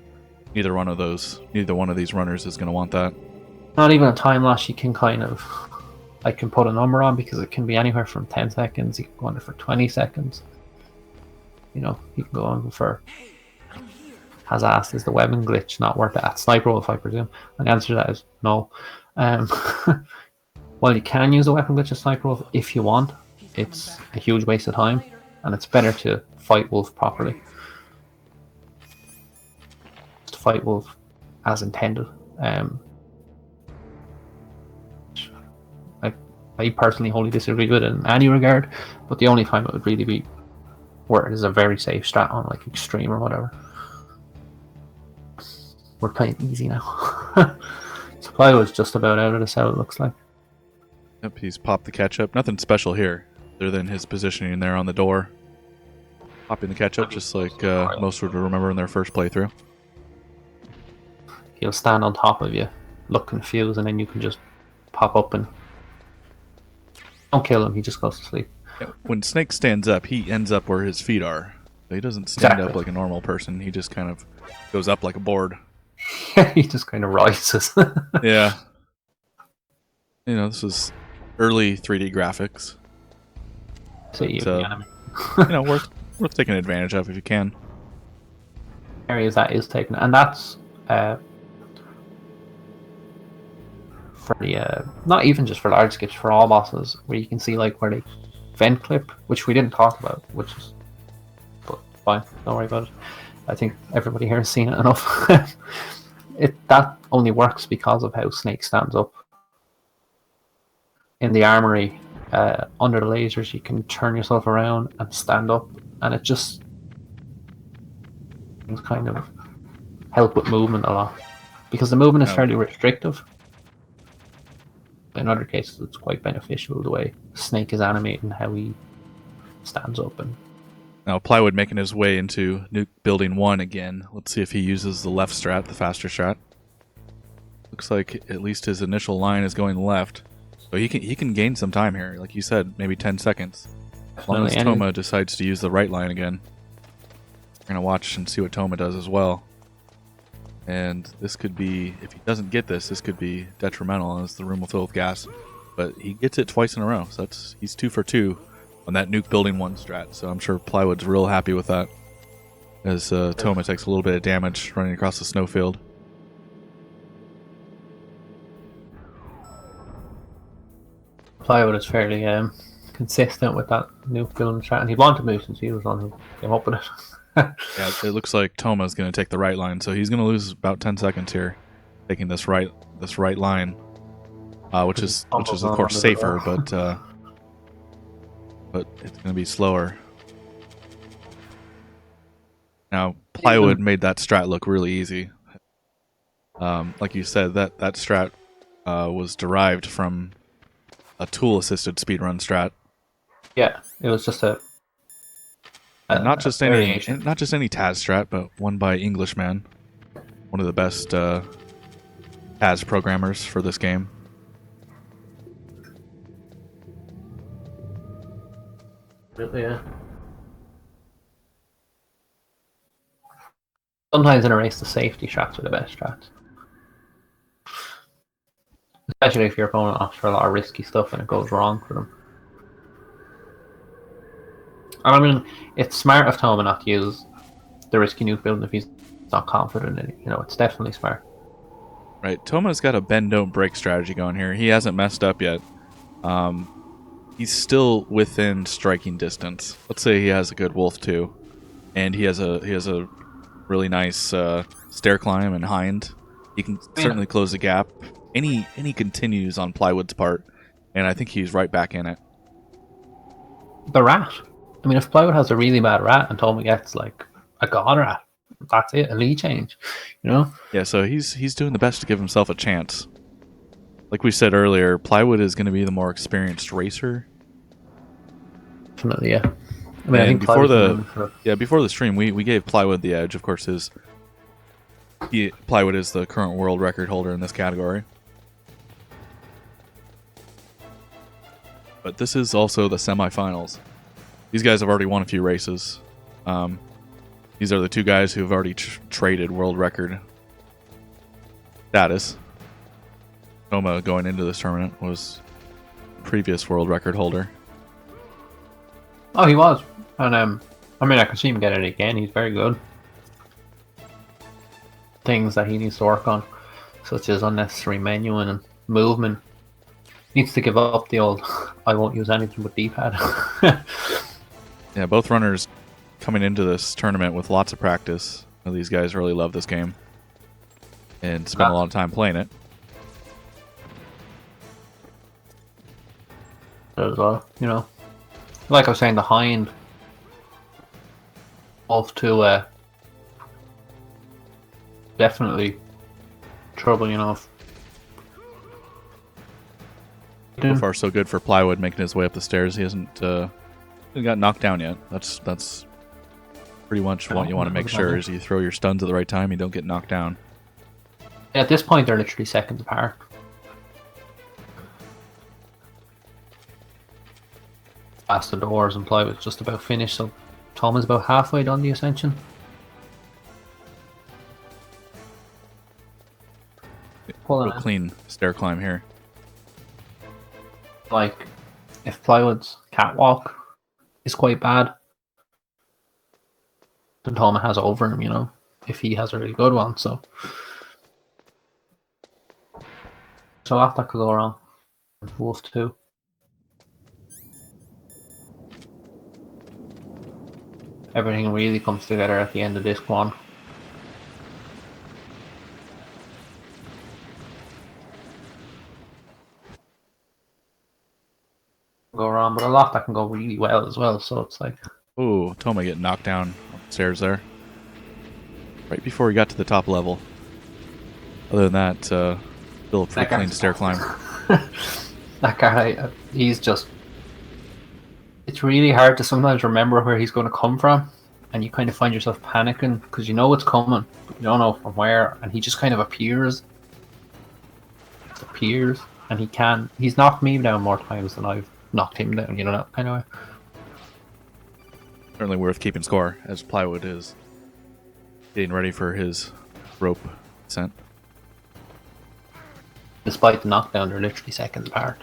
neither one of these runners is going to want that. Not even a time loss. You can I can put a number on, because it can be anywhere from 10 seconds. You can go under for 20 seconds. You know, you can go on for... Has asked, is the weapon glitch not worth it at Sniper Wolf, I presume? And the answer to that is no. while you can use a weapon glitch as Sniper Wolf if you want, it's a huge waste of time, and it's better to fight Wolf properly. To fight Wolf as intended. I personally wholly disagree with it in any regard, but the only time it would really be where it is a very safe strat on like extreme or whatever. We're playing easy now. Supply was just about out of this, how it looks like. Yep, he's popped the ketchup. Nothing special here, other than his positioning there on the door. Popping the ketchup, just like most would remember in their first playthrough. He'll stand on top of you, look confused, and then you can just pop up and don't kill him, he just goes to sleep. Yeah, when Snake stands up, he ends up where his feet are. He doesn't stand Exactly. up like a normal person. He just kind of goes up like a board. He just kind of rises. Yeah. You know, this is early 3D graphics. So you, So, the enemy. You know, worth taking advantage of if you can. Areas that is taken, and that's for the not even just for large skips, for all bosses, where you can see like where they vent clip, which we didn't talk about, which is, but fine, don't worry about it. I think everybody here has seen it enough. That only works because of how Snake stands up. In the armory, under the lasers, you can turn yourself around and stand up, and it just kind of help with movement a lot, because the movement is fairly restrictive. In other cases, it's quite beneficial the way Snake is animating, how he stands up. And now Plywood making his way into Nuke Building 1 again. Let's see if he uses the left strat, the faster strat. Looks like at least his initial line is going left. So he can gain some time here, like you said, maybe 10 seconds. As long as Toma decides to use the right line again. We're going to watch and see what Toma does as well. And this could be, if he doesn't get this, this could be detrimental as the room will fill with gas. But he gets it twice in a row, so he's 2 for 2 on that Nuke Building 1 strat. So I'm sure Plywood's real happy with that, as Toma takes a little bit of damage running across the snowfield. Plywood is fairly consistent with that Nuke Building strat, and he wanted to since he was on who came up with it. Yeah, it looks like Toma's going to take the right line, so he's going to lose about 10 seconds here, taking this right line, which is of course safer, but it's going to be slower. Now, Plywood made that strat look really easy. Like you said, that strat was derived from a tool-assisted speedrun strat. Yeah, it was just not just any Taz strat, but one by Englishman, one of the best Taz programmers for this game. Yeah. Sometimes in a race, the safety strats are the best strats. Especially if your opponent opts for a lot of risky stuff and it goes wrong for them. And I mean, it's smart of Toma not to use the risky Nuke Building if he's not confident in it. You know, it's definitely smart. Right, Toma's got a bend don't break strategy going here. He hasn't messed up yet. He's still within striking distance. Let's say he has a good wolf too, and he has a really nice stair climb and hind. He can certainly close the gap. And he continues on Plywood's part, and I think he's right back in it. The rat. I mean, if Plywood has a really bad rat and Toma gets like a god rat, that's it, a lead change, you know? Yeah, so he's doing the best to give himself a chance. Like we said earlier, Plywood is going to be the more experienced racer. Definitely, yeah. I mean, I think before the stream, we gave Plywood the edge. Of course, Plywood is the current world record holder in this category. But this is also the semifinals. These guys have already won a few races. These are the two guys who have already traded world record status. Toma, going into this tournament, was previous world record holder. Oh, he was. And I mean, I can see him get it again. He's very good. Things that he needs to work on, such as unnecessary menuing and movement, Needs to give up the old I won't use anything but D-pad. Yeah, both runners coming into this tournament with lots of practice. These guys really love this game and spend a lot of time playing it. As well, you know. Like I was saying, the hind off to definitely trouble, you know. So far, so good for Plywood making his way up the stairs. He hasn't got knocked down yet. That's pretty much what you want to make sure is you throw your stuns at the right time. You don't get knocked down. At this point, they're literally seconds apart. Past the doors and Plywood's just about finished, so Tom is about halfway done the ascension. Pulling Real clean stair climb here. Like, if Plywood's catwalk is quite bad, then Tom has over him, you know, if he has a really good one, so a lot that could go wrong. Wolf 2. Everything really comes together at the end of this one. Go wrong, but a lot that can go really well as well, so it's like... Ooh, Toma getting knocked down on the stairs there. Right before he got to the top level. Other than that, still a pretty clean stair climb. That guy, he's just... It's really hard to sometimes remember where he's going to come from, and you kind of find yourself panicking, because you know it's coming, but you don't know from where, and he just kind of appears. And he's knocked me down more times than I've knocked him down, you know, that kind of way. Certainly worth keeping score, as Plywood is getting ready for his rope descent. Despite the knockdown, they're literally seconds apart.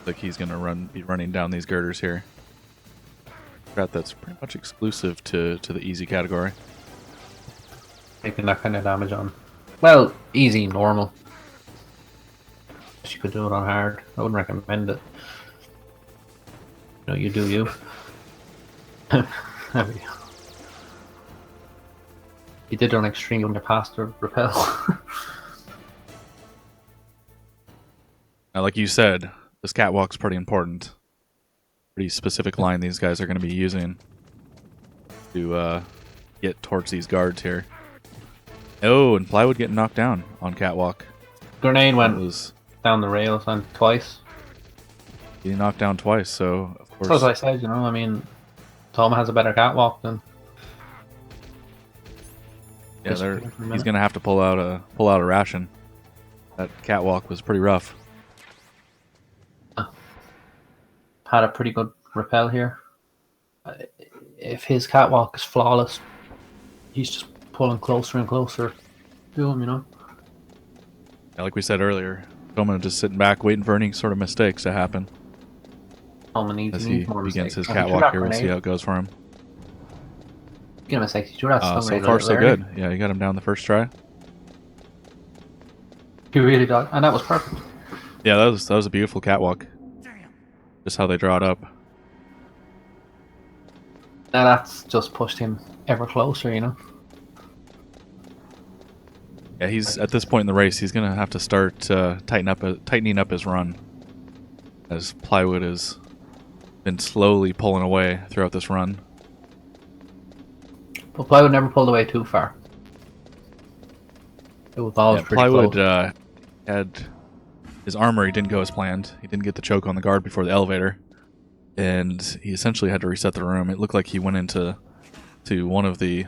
Like he's gonna be running down these girders here. Strat that's pretty much exclusive to the easy category. Taking that kind of damage on. Well, easy, normal. You could do it on hard. I wouldn't recommend it. No, you do you. There we go. You did on extreme when you passed the repel. Now, like you said, this catwalk's pretty important. Pretty specific line these guys are going to be using to get towards these guards here. Oh, and Plywood getting knocked down on catwalk. Grenade went down the rails and twice. Getting knocked down twice, so of course. So as I said, you know, I mean, Tom has a better catwalk than. Yeah, he's going to have to pull out a ration. That catwalk was pretty rough. Had a pretty good repel here. If his catwalk is flawless, he's just pulling closer and closer to him, you know. Yeah, like we said earlier, Toma just sitting back waiting for any sort of mistakes to happen. Toma needs As he more begins mistakes. his catwalk here, we'll see how it goes for him. Get a mistake. He threw that So far, so good. Yeah, you got him down the first try. He really got, and that was perfect. Yeah, that was a beautiful catwalk. Just how they draw it up. Now that's just pushed him ever closer, you know. Yeah, he's at this point in the race. He's gonna have to start tightening up his run, as Plywood has been slowly pulling away throughout this run. But Plywood never pulled away too far. It was always pretty Plywood close. had his armory didn't go as planned. He didn't get the choke on the guard before the elevator, and he essentially had to reset the room. It looked like he went into one of the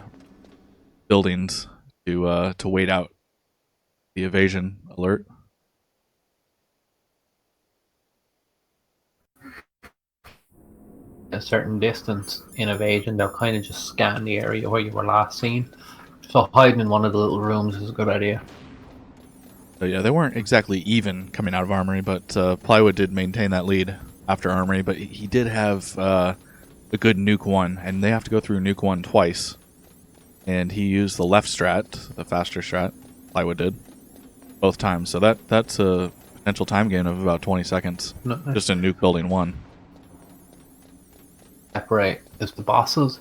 buildings to wait out the evasion alert. A certain distance in evasion, they'll kind of just scan the area where you were last seen. So hiding in one of the little rooms is a good idea. So yeah, they weren't exactly even coming out of Armory, but Plywood did maintain that lead after Armory, but he did have a good Nuke 1, and they have to go through Nuke 1 twice. And he used the left strat, the faster strat, Plywood did, both times. So that's a Potential time gain of about 20 seconds. No, Just in nuke building 1. separate is the bosses.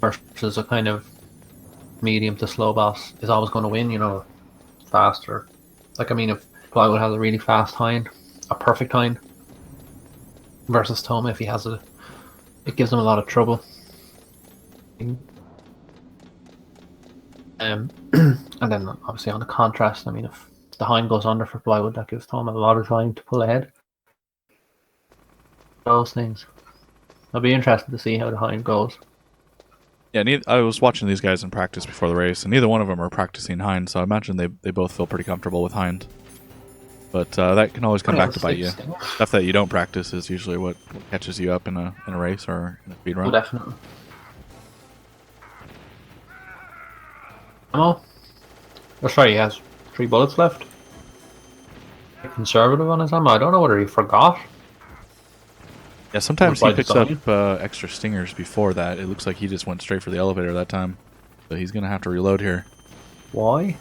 Versus a kind of medium to slow boss is always going to win, you know, faster. Like, I mean, if Plywood has a really fast hind, a perfect hind, versus Toma, if he has a, it gives him a lot of trouble. And then obviously on the contrast, I mean, if the hind goes under for Plywood, that gives Toma a lot of time to pull ahead. Those things. I'll be interested to see how the hind goes. Yeah, I was watching these guys in practice before the race, and neither one of them are practicing Hind, so I imagine they both feel pretty comfortable with Hind. But that can always come back to bite you. Stuff that you don't practice is usually what catches you up in a race or in a speed run. Oh, definitely. Ammo? Oh, sorry, he has 3 bullets left. Conservative on his ammo. I don't know whether he forgot. Yeah, sometimes By he picks design. up extra stingers before that. It looks like he just went straight for the elevator that time. So he's going to have to reload here. Why?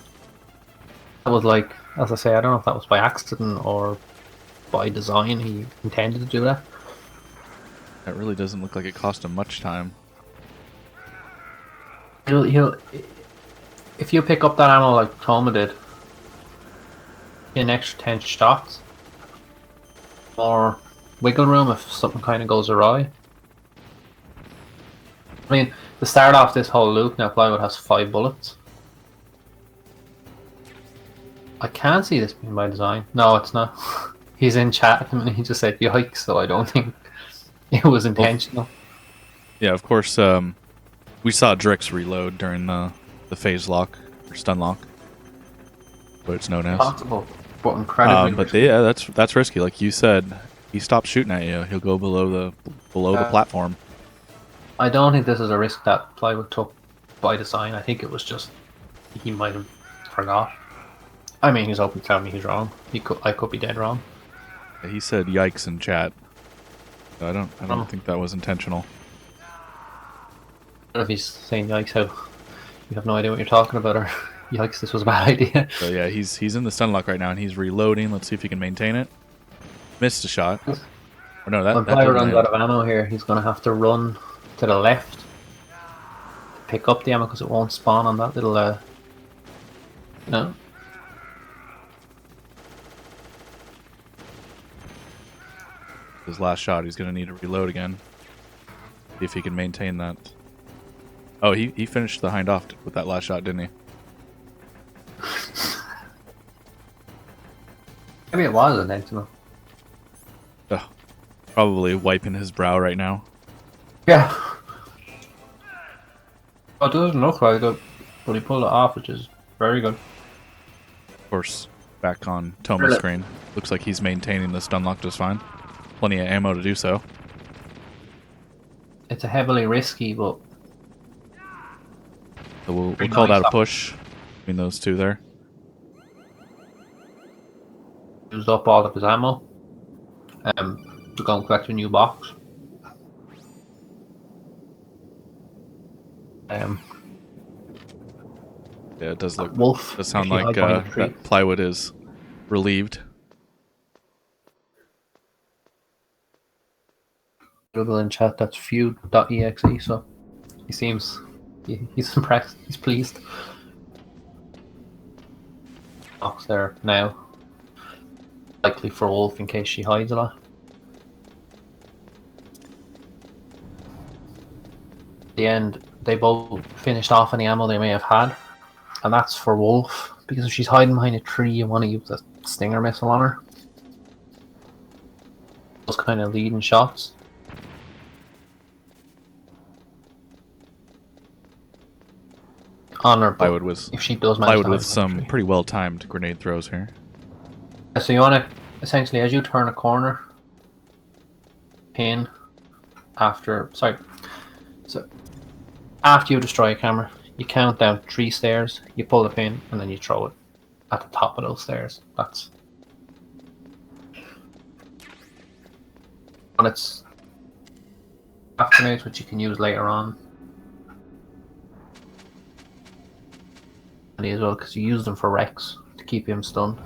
That was like, as I say, I don't know if that was by accident or by design. He intended to do that. That really doesn't look like it cost him much time. He'll if you pick up that ammo like Toma did, an extra 10 shots, or wiggle room if something kind of goes awry. I mean, to start off this whole loop, now Plywood has 5 bullets. I can't see this being by design. No, it's not. He's in chat and he just said yikes, so I don't think it was intentional. Yeah, of course, we saw Drix reload during the phase lock, or stun lock, what it's known as. Possible, but incredibly. But yeah, that's risky. Like you said, he stops shooting at you, he'll go below the platform. I don't think this is a risk that Plywood took by design. I think it was just he might have forgot. I mean, he's open to tell me he's wrong. I could be dead wrong. He said yikes in chat. So I don't think that was intentional. I don't know if he's saying yikes, how you have no idea what you're talking about, or yikes, this was a bad idea. So yeah, he's in the stun lock right now and he's reloading. Let's see if he can maintain it. Missed a shot. Or no, that When Plywood didn't runs land. out of ammo here, he's going to have to run to the left, pick up the ammo because it won't spawn on that little, you know. His last shot, he's going to need to reload again. See if he can maintain that. Oh, he finished the hind off with that last shot, didn't he? Maybe it was intentional. Oh, probably wiping his brow right now. Yeah. Oh, it doesn't look like it, but he pulled it off, which is very good. Of course, back on Toma's screen. Looks like he's maintaining the stun lock just fine. Plenty of ammo to do so. It's a heavily risky, but So we'll Pretty call nice. that a push between those two there. used up all of his ammo. To go and collect a new box. Yeah, it does look. Wolf. Does sound actually like hide behind a tree. that Plywood is relieved. Google in chat, that's feud.exe, so he seems he's impressed, he's pleased. Box there now. Likely for Wolf in case she hides a lot. At the end, they both finished off any ammo they may have had, and that's for Wolf, because if she's hiding behind a tree, you want to use a stinger missile on her. Those kind of leading shots. On her, but Plywood was if she does manage Plywood to with hide behind a some tree. pretty well timed grenade throws here. So you want to essentially, as you turn a corner, pin after. Sorry. So after you destroy a camera, you count down 3 stairs, you pull the pin, and then you throw it at the top of those stairs. That's. And it's grenades, which you can use later on. As well, because you use them for wrecks to to keep him stunned.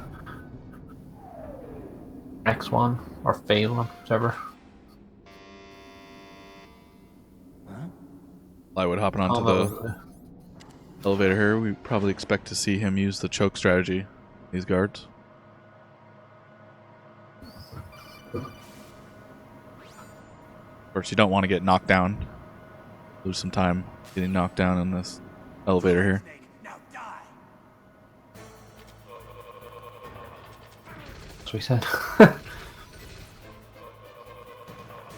X1 or fail one, whichever. Plywood hopping onto the elevator here. We probably expect to see him use the choke strategy. These guards. Of course, you don't want to get knocked down. Lose some time getting knocked down in this elevator here. Now die. That's what we said.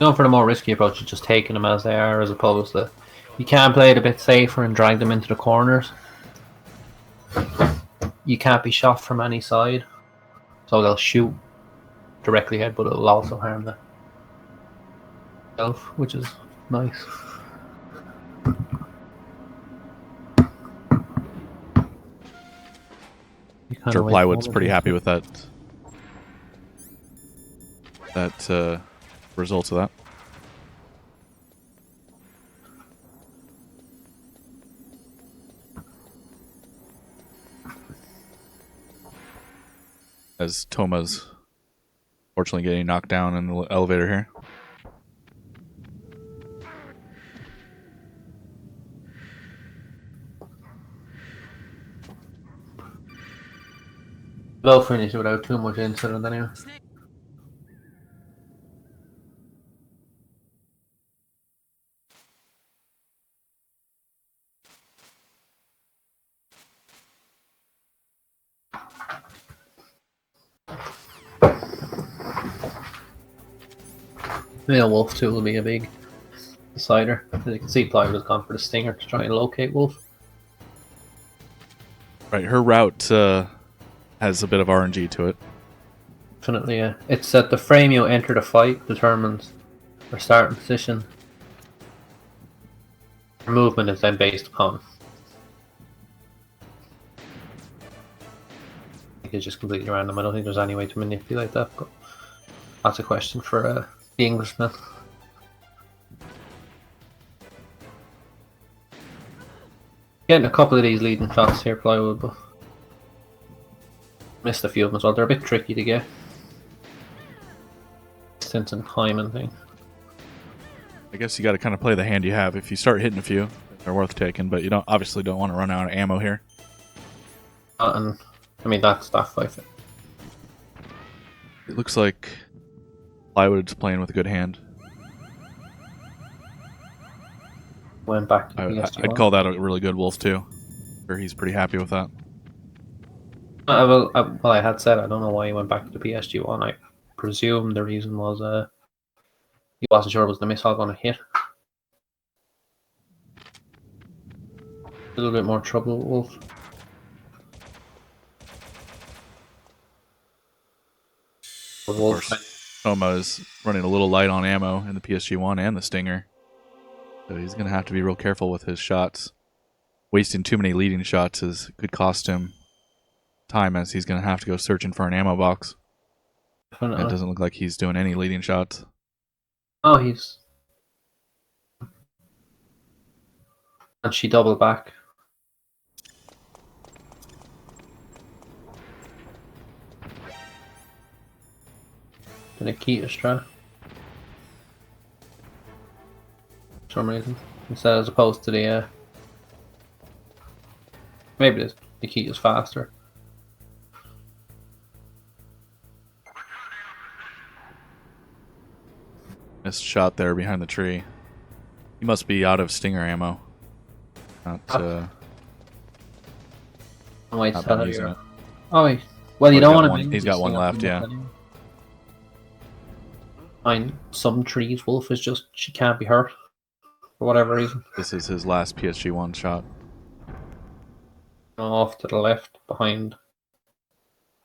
Going for the more risky approach of just taking them as they are, as opposed to you can play it a bit safer and drag them into the corners. You can't be shot from any side, so they'll shoot directly ahead, but it'll also harm themselves, which is nice. I'm sure Plywood's pretty happy with that. Results of that. As Toma's fortunately getting knocked down in the elevator here. They'll finish without too much incident anyway. Yeah, Wolf 2 will be a big decider. As you can see, Plywood has gone for the Stinger to try and locate Wolf. Right, her route has a bit of RNG to it. Definitely, yeah. It's that the frame you enter the fight determines your starting position. Your movement is then based upon. I think it's just completely random. I don't think there's any way to manipulate that, but that's a question for the Englishman. Getting a couple of these leading shots here, Plywood, but missed a few of them as well. They're a bit tricky to get. Distance and timing thing. I guess you got to kind of play the hand you have. If you start hitting a few, they're worth taking, but you obviously don't want to run out of ammo here. And I mean that's that fight. It looks like Plywood's playing with a good hand. Went back to PSG1. I'd call that a really good Wolf too. Sure, he's pretty happy with that. Well, I had said I don't know why he went back to the PSG1. I presume the reason was he wasn't sure was the missile going to hit. A little bit more trouble with Wolf. Of course, Toma is running a little light on ammo in the PSG1 and the Stinger. So he's going to have to be real careful with his shots. Wasting too many leading shots could cost him time, as he's going to have to go searching for an ammo box. Definitely. It doesn't look like he's doing any leading shots. Oh, he's... And she doubled back. To Nikita Stra. For some reason. Instead, as opposed to the... Maybe the Nikita's faster. Missed shot there behind the tree. He must be out of Stinger ammo. Not Wait, not been using it. Oh, wait. Well, you He's don't got want one- to. he's got one left, yeah. I mean, some trees, Wolf is just she can't be hurt for whatever reason. This is his last PSG1 shot. Off to the left behind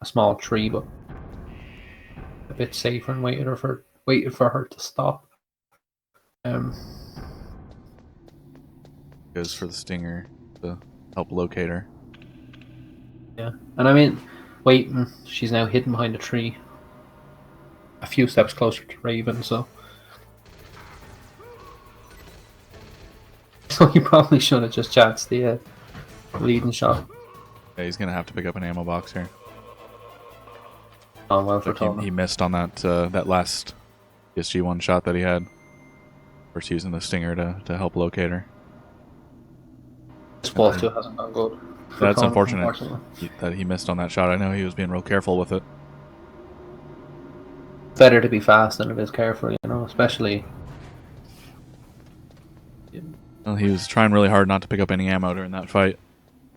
a small tree, but a bit safer and waited for her to stop. Goes for the Stinger to help locate her. Yeah, and I mean, waiting. She's now hidden behind a tree, a few steps closer to Raven. So you probably should have just chanced the leading shot. Yeah, he's going to have to pick up an ammo box here. Oh, well for Like he Toma. missed on that last PSG1 shot that he had. First using the stinger to help locate her. This Wolf 2 hasn't gone good for That's Toma, unfortunate unfortunately. that he missed on that shot. I know he was being real careful with it. Better to be fast than it is careful, you know, especially. Well, he was trying really hard not to pick up any ammo during that fight,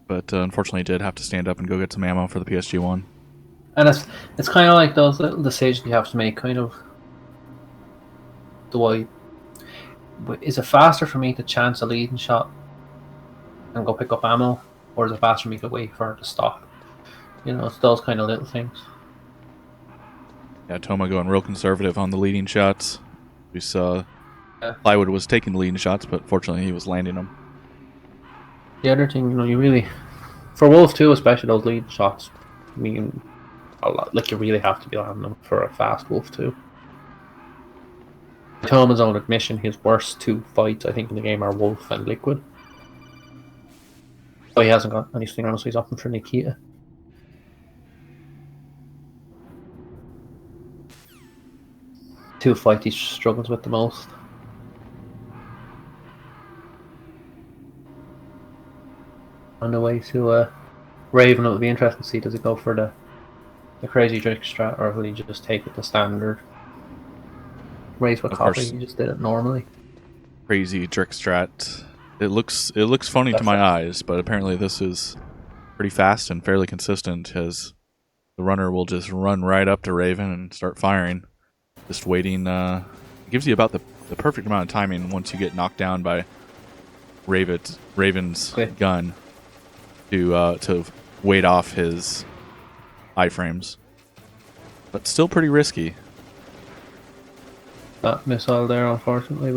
but unfortunately did have to stand up and go get some ammo for the PSG1. And it's kind of like those little decisions you have to make, kind of. Is it faster for me to chance a leading shot and go pick up ammo, or is it faster for me to wait for it to stop? You know, it's those kind of little things. Yeah, Toma going real conservative on the leading shots. We saw Yeah. Plywood was taking the leading shots, but fortunately he was landing them. The other thing, you know, you really, for Wolf 2 especially, those leading shots mean a lot. Like, you really have to be landing them for a fast Wolf 2. Toma's own admission, his worst 2 fights, I think, in the game are Wolf and Liquid. So he hasn't got anything else, so he's opting for Nikita. Two fights he struggles with the most. On the way to Raven, it'll be interesting to see, does he go for the crazy trick strat, or will he just take it to standard? Race with Of copy, course. he just did it normally. Crazy trick strat. It looks funny to my eyes, but apparently this is pretty fast and fairly consistent, as the runner will just run right up to Raven and start firing. Just waiting. It gives you about the perfect amount of timing once you get knocked down by Raven's gun to wait off his iframes. But still pretty risky. That missile there, unfortunately,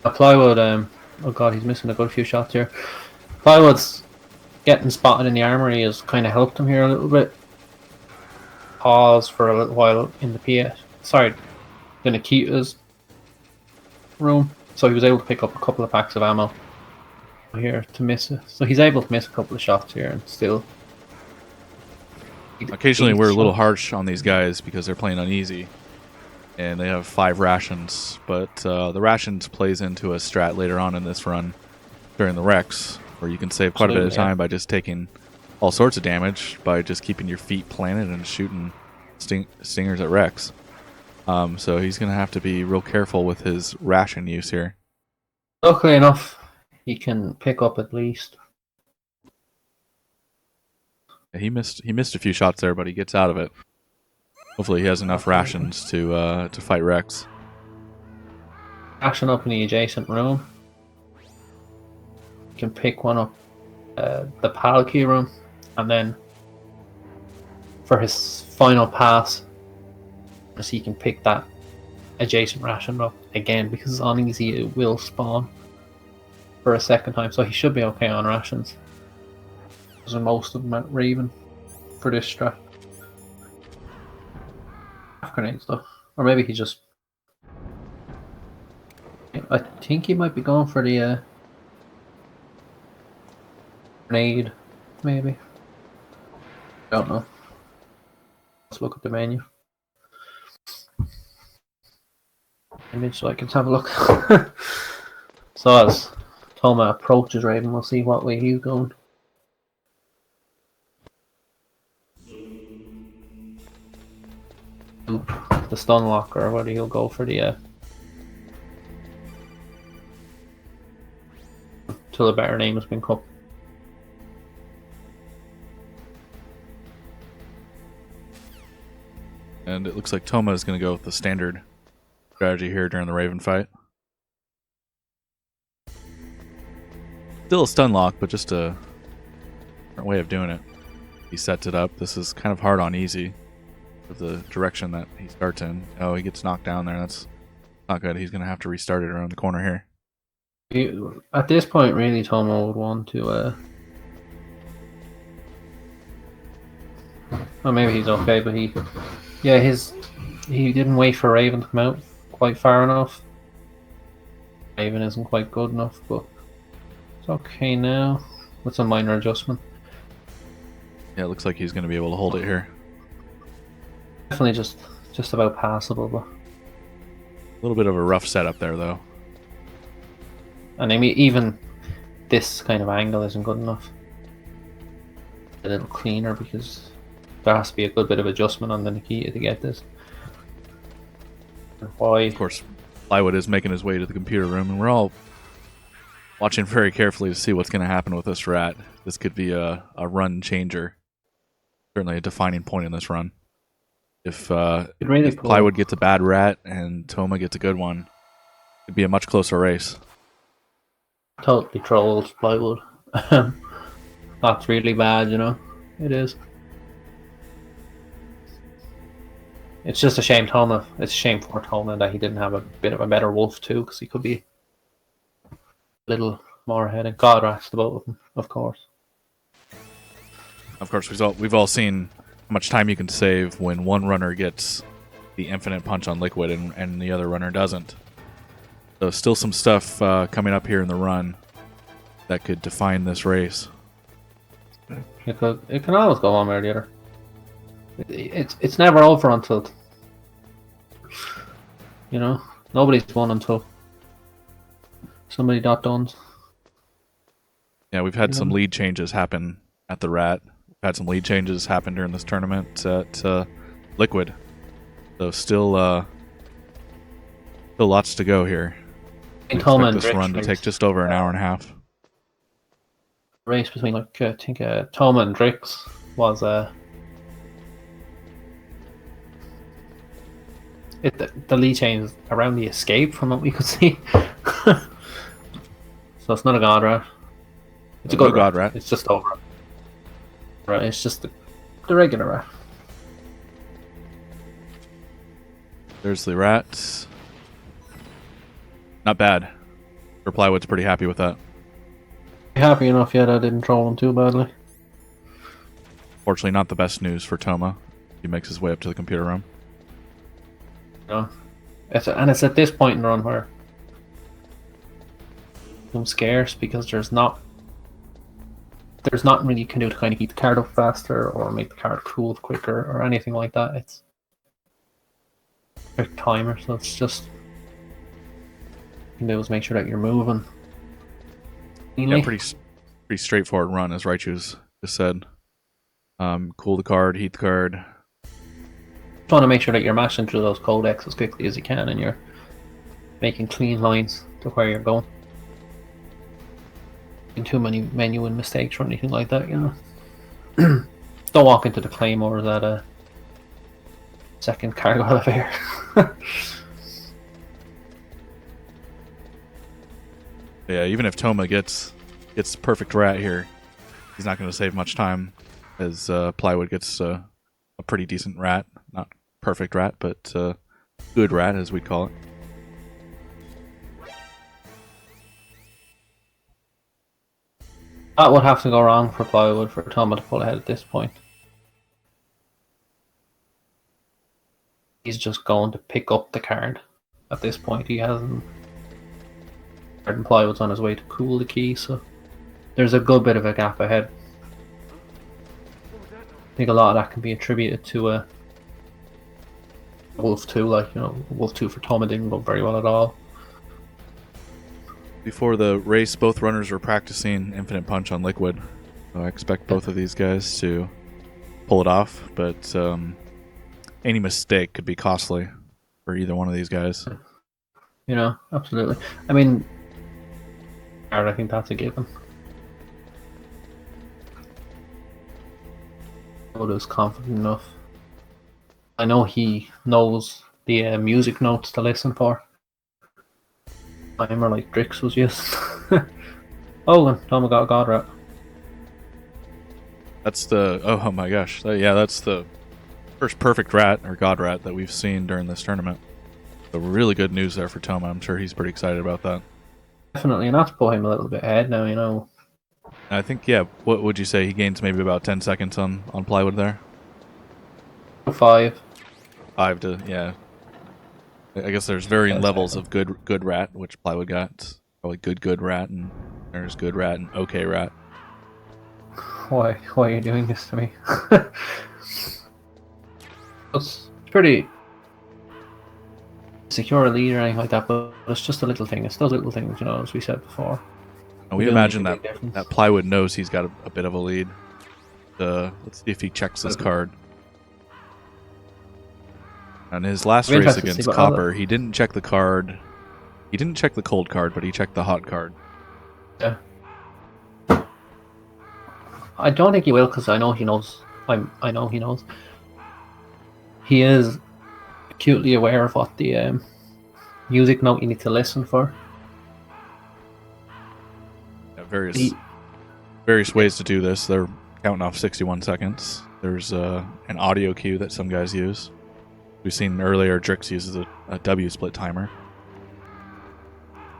but Plywood, oh god, he's missing a good few shots here. Plywood's getting spotted in the armory has kind of helped him here a little bit. Pause for a little while in the PS. Sorry, in Nikita's room, so he was able to pick up a couple of packs of ammo here to miss it. So he's able to miss a couple of shots here and still. Occasionally we're a little harsh on these guys because they're playing uneasy and they have 5 rations, but the rations plays into a strat later on in this run during the wrecks, where you can save quite a bit of time by just taking all sorts of damage by just keeping your feet planted and shooting stingers at wrecks. So he's going to have to be real careful with his ration use here. Luckily enough, he can pick up at least. He missed a few shots there, but he gets out of it. Hopefully he has enough rations to fight Rex. Action up in the adjacent room. You can pick one up the PAL key room, and then for his final pass, so he can pick that adjacent ration up again, because it's on easy, it will spawn for a second time, so he should be okay on rations. Those are most of them at Raven for this strat. Grenades though, or maybe he just. I think he might be going for the grenade, maybe. Don't know. Let's look at the menu. Image so I can have a look. So as Toma approaches Raven, we'll see what way he's going. The stun lock, or whether he'll go for the till a better name has been cut. And it looks like Toma is going to go with the standard strategy here during the Raven fight. Still a stun lock, but just a different way of doing it. He sets it up. This is kind of hard on easy with the direction that he starts in. Oh, he gets knocked down there. That's not good. He's going to have to restart it around the corner here. At this point, really, Toma would want to. Well, maybe he's okay, but he didn't wait for Raven to come out quite far enough. Raven isn't quite good enough, but it's okay now. with some minor adjustment. Yeah, it looks like he's going to be able to hold it here. Definitely just about passable, but A little bit of a rough setup there, though. and I mean even this kind of angle isn't good enough. A little cleaner because there has to be a good bit of adjustment on the Nikita to get this. Why? Of course, Plywood is making his way to the computer room, and we're all watching very carefully to see what's going to happen with this rat. This could be a run changer. Certainly a defining point in this run. If Plywood gets a bad rat and Toma gets a good one, it'd be a much closer race. Totally trolled Plywood. That's really bad, you know. It is. It's just a shame Toma. It's a shame for Toma that he didn't have a bit of a better wolf too, because he could be a little more ahead. And God rest the both of them, of course. Of course, we've all seen how much time you can save when one runner gets the infinite punch on Liquid and the other runner doesn't. So still some stuff coming up here in the run that could define this race. It can always go one way or the other. It's never over until, you know, nobody's won until somebody got done. Yeah, we've had some lead changes happen at the Rat. We've had some lead changes happen during this tournament at Liquid. So still lots to go here. We expect this run to take just over an hour and a half. Race between, like, I think Toma and Drix was the lead change around the escape from what we could see. So it's not a god rat. It's a good god rat. It's just over. Right, it's just the regular rat. There's the rat. Not bad. Plywood's pretty happy with that. Happy enough yet I didn't troll him too badly. Fortunately, not the best news for Toma. He makes his way up to the computer room. No. It's at this point in the run where I'm scarce because there's not really you can do to kind of keep the card up faster or make the card cool quicker or anything like that. It's a quick timer, so it's just you can do is make sure that you're moving. Yeah, pretty straightforward run, as Raichu's just said. Cool the card, heat the card. Just want to make sure that you're mashing through those codecs as quickly as you can and you're making clean lines to where you're going. In too many menuing mistakes or anything like that, you know. Don't walk into the Claymores at a second cargo elevator. Yeah, even if Toma gets perfect rat here, he's not going to save much time, as Plywood gets a pretty decent rat. Not perfect rat, but good rat, as we'd call it. That would have to go wrong for Plywood for Toma to pull ahead at this point. He's just going to pick up the card at this point. He hasn't. And Plywood's on his way to cool the key, so there's a good bit of a gap ahead. I think a lot of that can be attributed to Wolf 2, like, you know, Wolf 2 for Toma didn't go very well at all. Before the race, both runners were practicing Infinite Punch on Liquid. So I expect both of these guys to pull it off, but any mistake could be costly for either one of these guys. You know, absolutely. I mean, I think that's a given. Odo's confident enough. I know he knows the music notes to listen for. Timer like Drix was used. Oh, and Toma got a god rat. That's the oh my gosh, that's the first perfect rat or god rat that we've seen during this tournament. So really good news there for Toma. I'm sure he's pretty excited about that. Definitely, and that's put him a little bit ahead now. You know. I think What would you say he gains maybe about 10 seconds on Plywood there? 5. 5 to yeah. I guess there's varying levels of good rat, which Plywood got. Probably good rat, and there's good rat and okay rat. why are you doing this to me? It's pretty secure a lead or anything like that, but it's just a little thing. It's those little things, you know, as we said before. And we They do make imagine a that big difference. that Plywood knows he's got a bit of a lead. Let's see if he checks his card. On his last I'm race interested to see against what all Copper, he didn't check the card. He didn't check the cold card, but he checked the hot card. Yeah. I don't think he will because I know he knows. I know he knows. He is acutely aware of what the music note you need to listen for. Yeah, various ways to do this. They're counting off 61 seconds. There's an audio cue that some guys use. We've seen earlier Drix uses a W split timer.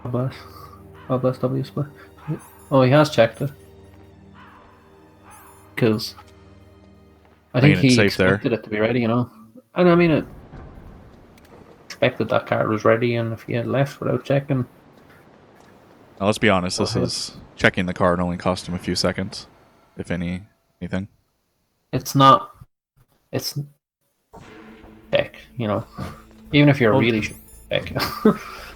God bless W split. Oh, he has checked it. Because I think Playing it he safe there. expected it to be ready, you know. And I mean, it expected that card was ready, and if he had left without checking, Now, let's be honest. This ahead. is checking the card only cost him a few seconds, if anything. it's not. It's check, you know. Even if you're Well, really check.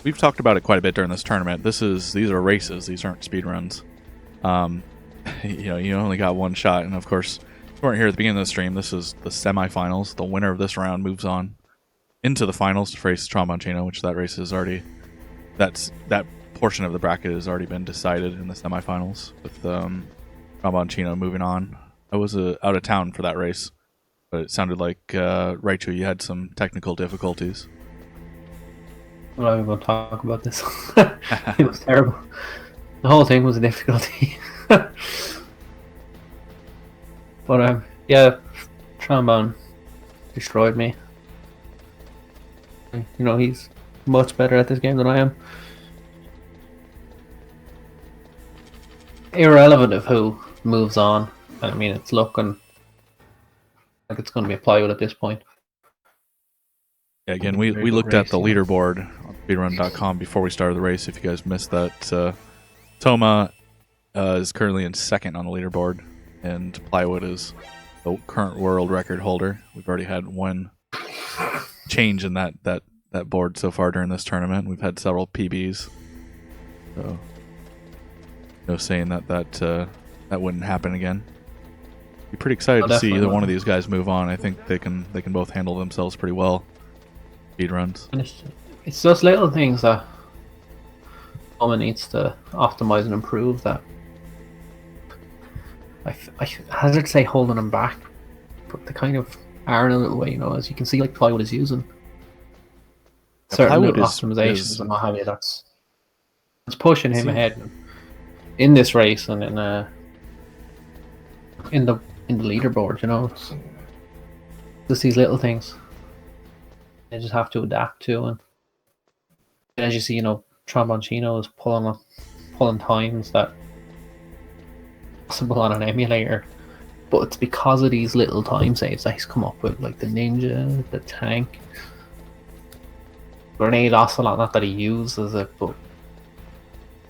We've talked about it quite a bit during this tournament. These are races. These aren't speed runs. You only got one shot, and of course, if you weren't here at the beginning of the stream. This is the semifinals. The winner of this round moves on into the finals to face Tromboncino, which that race is already. That portion of the bracket has already been decided in the semifinals with Tromboncino moving on. I was out of town for that race, but it sounded like Raichu, you had some technical difficulties. I'm not even going to talk about this. It was terrible. The whole thing was a difficulty. But yeah, Trombone destroyed me. You know, he's much better at this game than I am. Irrelevant of who moves on. I mean, it's looking like it's going to be a Plywood at this point. Yeah, again, we Very good looked at the race, yeah. leaderboard on speedrun.com before we started the race. If you guys missed that, Toma is currently in second on the leaderboard, and Plywood is the current world record holder. We've already had one change in that board so far during this tournament. We've had several PBs, so no saying that wouldn't happen again. Be pretty excited Oh, to see definitely either one of wouldn't. these guys move on. I think they can both handle themselves pretty well. Speed runs. And it's those little things that Toma needs to optimize and improve that I hazard to say holding them back, but they kind of are in a little way, you know, as you can see, like Plywood is using certain Plywood little is- optimizations is- and what have you. It's pushing him See- ahead in this race and in the leaderboard. You know, it's just these little things they just have to adapt to. And as you see, you know, Tromboncino is pulling times that possible on an emulator, but it's because of these little time saves that he's come up with, like the ninja, the tank, grenade ocelot. Not that he uses it, but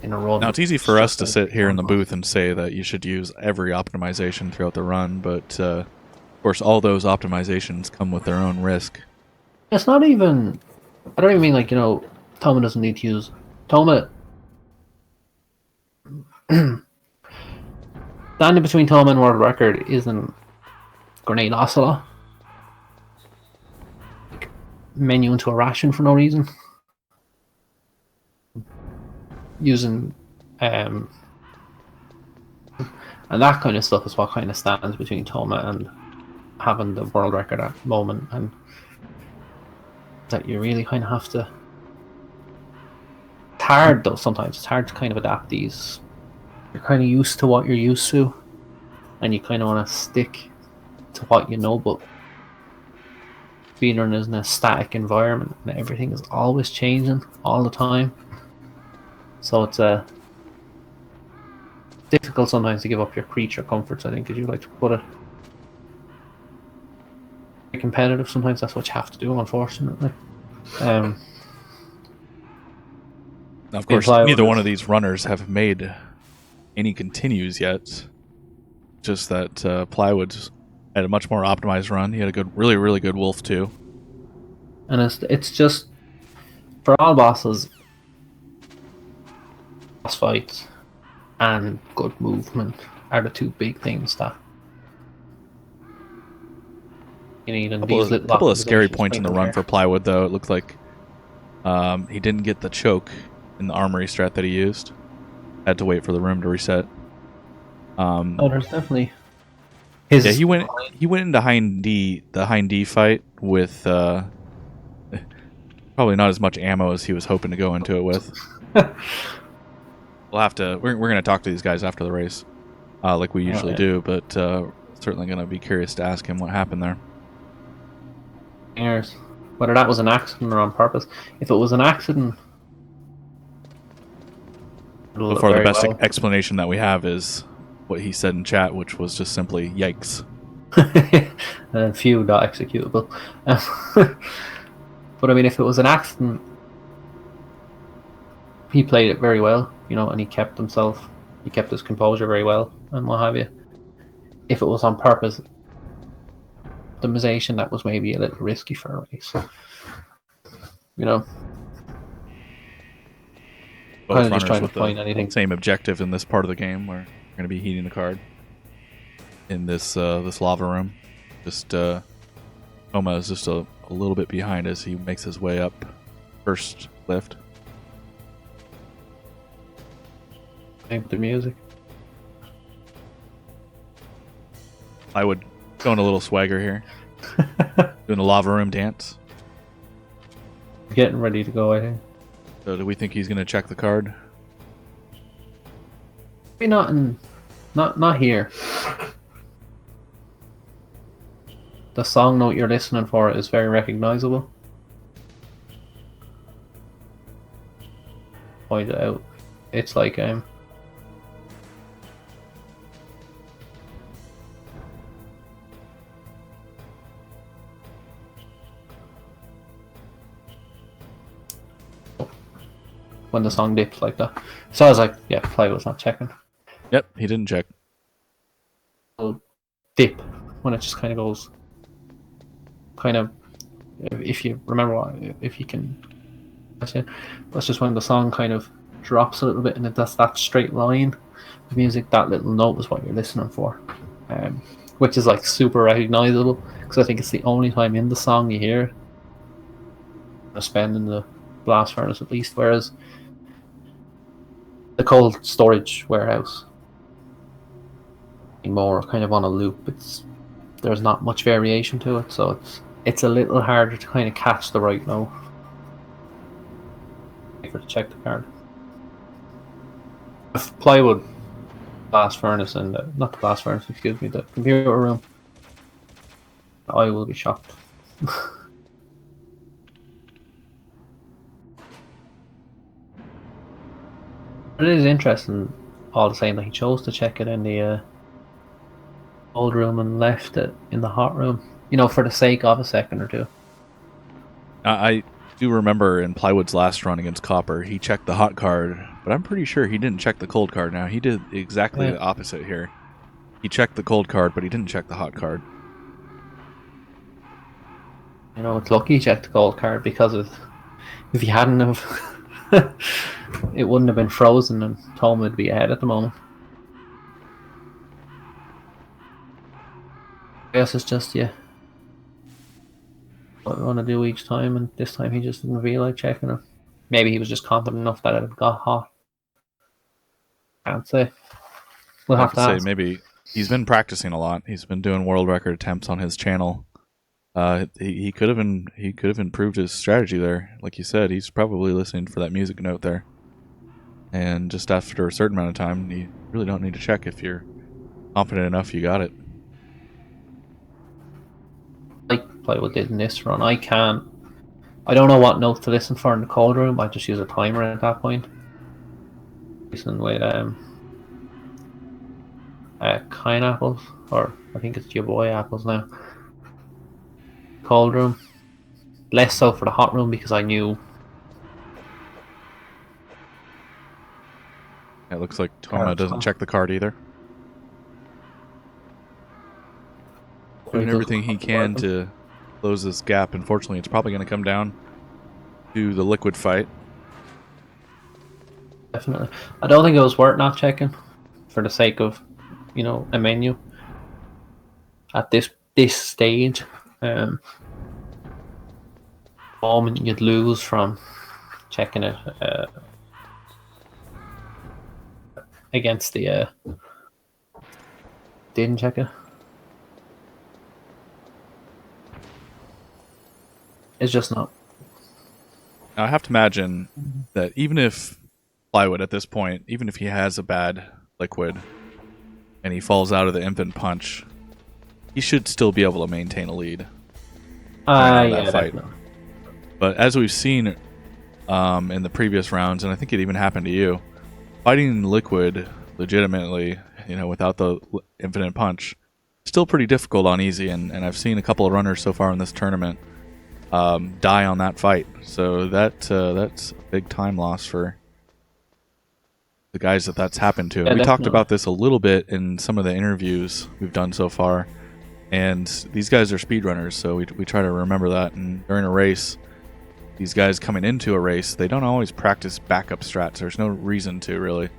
in a run. Now, it's easy for us just to like sit here in the one booth and say that you should use every optimization throughout the run, but of course, all those optimizations come with their own risk. It's not even. I don't even mean like, you know, Toma doesn't need to use Toma. Standing between Toma and world record isn't grenade ocelot. Like, menu into a ration for no reason. Using and that kind of stuff is what kind of stands between Toma and having the world record at the moment, and that you really kind of have to. It's hard though. Sometimes it's hard to kind of adapt these. You're kind of used to what you're used to, and you kind of want to stick to what you know. But speedrun is in a static environment, and everything is always changing all the time. So it's difficult sometimes to give up your creature comforts, I think, as you like to put it. Be competitive, sometimes that's what you have to do, unfortunately. Now, of course, Plywood neither one is- of these runners have made any continues yet, just that Plywood's had a much more optimized run. He had a good, really good Wolf too. And it's just for all bosses, boss fights and good movement are the two big things that you need. And these little Couple of scary optimizations points in bring the them run here. for Plywood though. It looked like he didn't get the choke in the armory strat that he used. Had to wait for the room to reset. Oh, there's definitely his. Yeah, he went into the Hind D fight with probably not as much ammo as he was hoping to go into it with. We'll have to. We're going to talk to these guys after the race, like we usually do. But certainly going to be curious to ask him what happened there. Years. Whether that was an accident or on purpose. If it was an accident, it'll So look far, the very best well. explanation that we have is what he said in chat, which was just simply "yikes." And few dot executable. But I mean, if it was an accident, he played it very well, you know, and he kept his composure very well, and what have you. If it was on purpose, optimization that was maybe a little risky for a race, you know. Both Kind of just runners trying to with the find anything. same objective in this part of the game, where we're going to be heating the card in this lava room. Just Toma is just a little bit behind as he makes his way up first lift. Maybe the music. I would go in a little swagger here, doing the lava room dance. Getting ready to go, I think. So, do we think he's going to check the card? Maybe not here. The song note you're listening for is very recognizable. Point it out. It's like when the song dips like that. So I was like, yeah, Plywood's not checking. Yep, he didn't check. It'll dip when it just kind of goes, kind of, if you remember if you can, that's just when the song kind of drops a little bit and that's that straight line of music. That little note is what you're listening for, which is like super recognizable because I think it's the only time in the song you hear it. Spend in the blast furnace at least, whereas the cold storage warehouse more kind of on a loop. There's not much variation to it, so it's a little harder to kind of catch the right note. For to check the card. If Plywood blast furnace and not the blast furnace, excuse me, the computer room, I will be shocked. It is interesting all the same that he chose to check it in the old room and left it in the hot room, you know, for the sake of a second or two. I do remember in Plywood's last run against Copper, he checked the hot card, but I'm pretty sure he didn't check the cold card. Now, he did exactly the opposite here. He checked the cold card, but he didn't check the hot card. You know, it's lucky he checked the cold card because if he hadn't have, it wouldn't have been frozen and Toma would be ahead at the moment. I guess it's just, yeah, what we want to do each time, and this time he just didn't feel like checking it. Maybe he was just confident enough that it got hot. Can't say. We'll have to say ask. maybe he's been practicing a lot. He's been doing world record attempts on his channel. He could have improved his strategy there. Like you said, he's probably listening for that music note there. And just after a certain amount of time, you really don't need to check if you're confident enough you got it. Like Plywood did in this run, I don't know what notes to listen for in the cold room. I just use a timer at that point. Listen with Kine apples, or I think it's your boy apples now. Cold room, less so for the hot room because I knew. It looks like Toma doesn't check the card either. doing everything he can to close this gap. Unfortunately, it's probably going to come down to the liquid fight. Definitely. I don't think it was worth not checking for the sake of, a menu at this stage. Moment you'd lose from checking it against the didn't check it. It's just not. Now, I have to imagine that even if Plywood at this point, even if he has a bad liquid and he falls out of the infant punch, he should still be able to maintain a lead. Yeah, fight. definitely. But as we've seen in the previous rounds, and I think it even happened to you, fighting liquid legitimately, without the infinite punch, still pretty difficult on easy. And I've seen a couple of runners so far in this tournament die on that fight. So that's a big time loss for the guys that's happened to. Yeah, We talked definitely. about this a little bit in some of the interviews we've done so far. And these guys are speedrunners, so we try to remember that. And during a race, these guys coming into a race, they don't always practice backup strats. There's no reason to, really.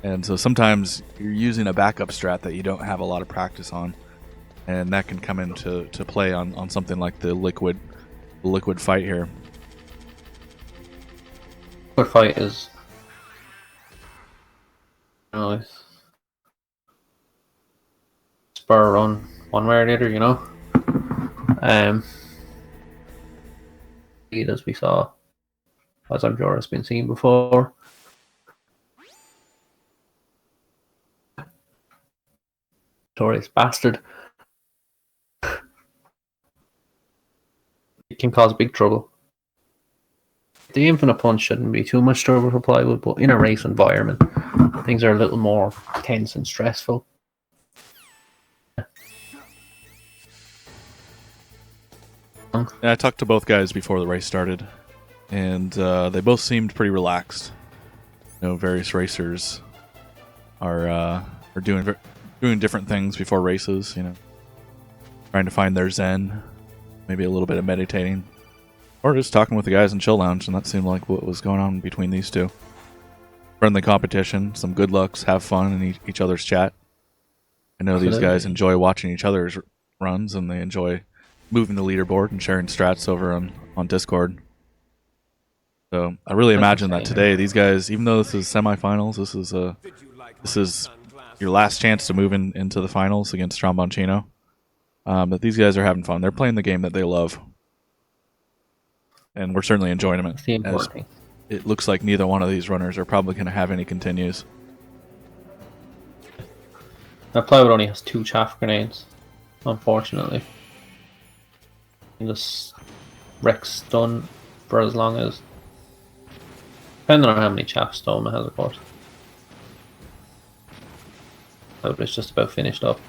And so sometimes you're using a backup strat that you don't have a lot of practice on. And that can come into play on something like the liquid fight here. Good fight is. Spur run one way or the other. As we saw, as I'm sure has been seen before. Notorious bastard. It can cause big trouble. The infinite punch shouldn't be too much trouble for Plywood, but in a race environment, things are a little more tense and stressful. Yeah, I talked to both guys before the race started, and they both seemed pretty relaxed. Various racers are doing different things before races. Trying to find their zen, maybe a little bit of meditating, or just talking with the guys in Chill Lounge, and that seemed like what was going on between these two. Friendly competition, some good looks, have fun in each other's chat. I know these guys enjoy watching each other's runs, and they enjoy moving the leaderboard and sharing strats over on Discord. So I really imagine that today these guys, even though this is semifinals, this is your last chance to move into the finals against Stromboncino. But these guys are having fun. They're playing the game that they love, and we're certainly enjoying it. That's the important thing. It looks like neither one of these runners are probably going to have any continues. Now Plywood only has 2 chaff grenades, unfortunately. And just Rex stun for as long as, depending on how many chaff Stoma has, of course. But it's just about finished up.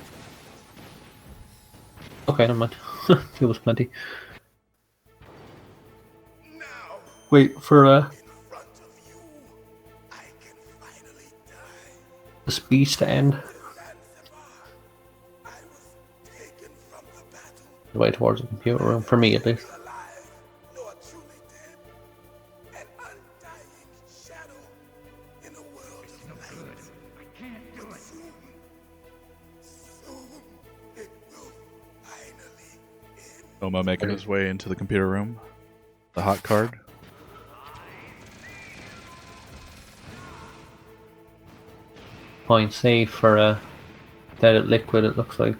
Okay, never mind. It was plenty. Wait for the speech to end. The way towards the computer room, for me at least. Oma making his way into the computer room. The hot card. Point safe for dead liquid, it looks like.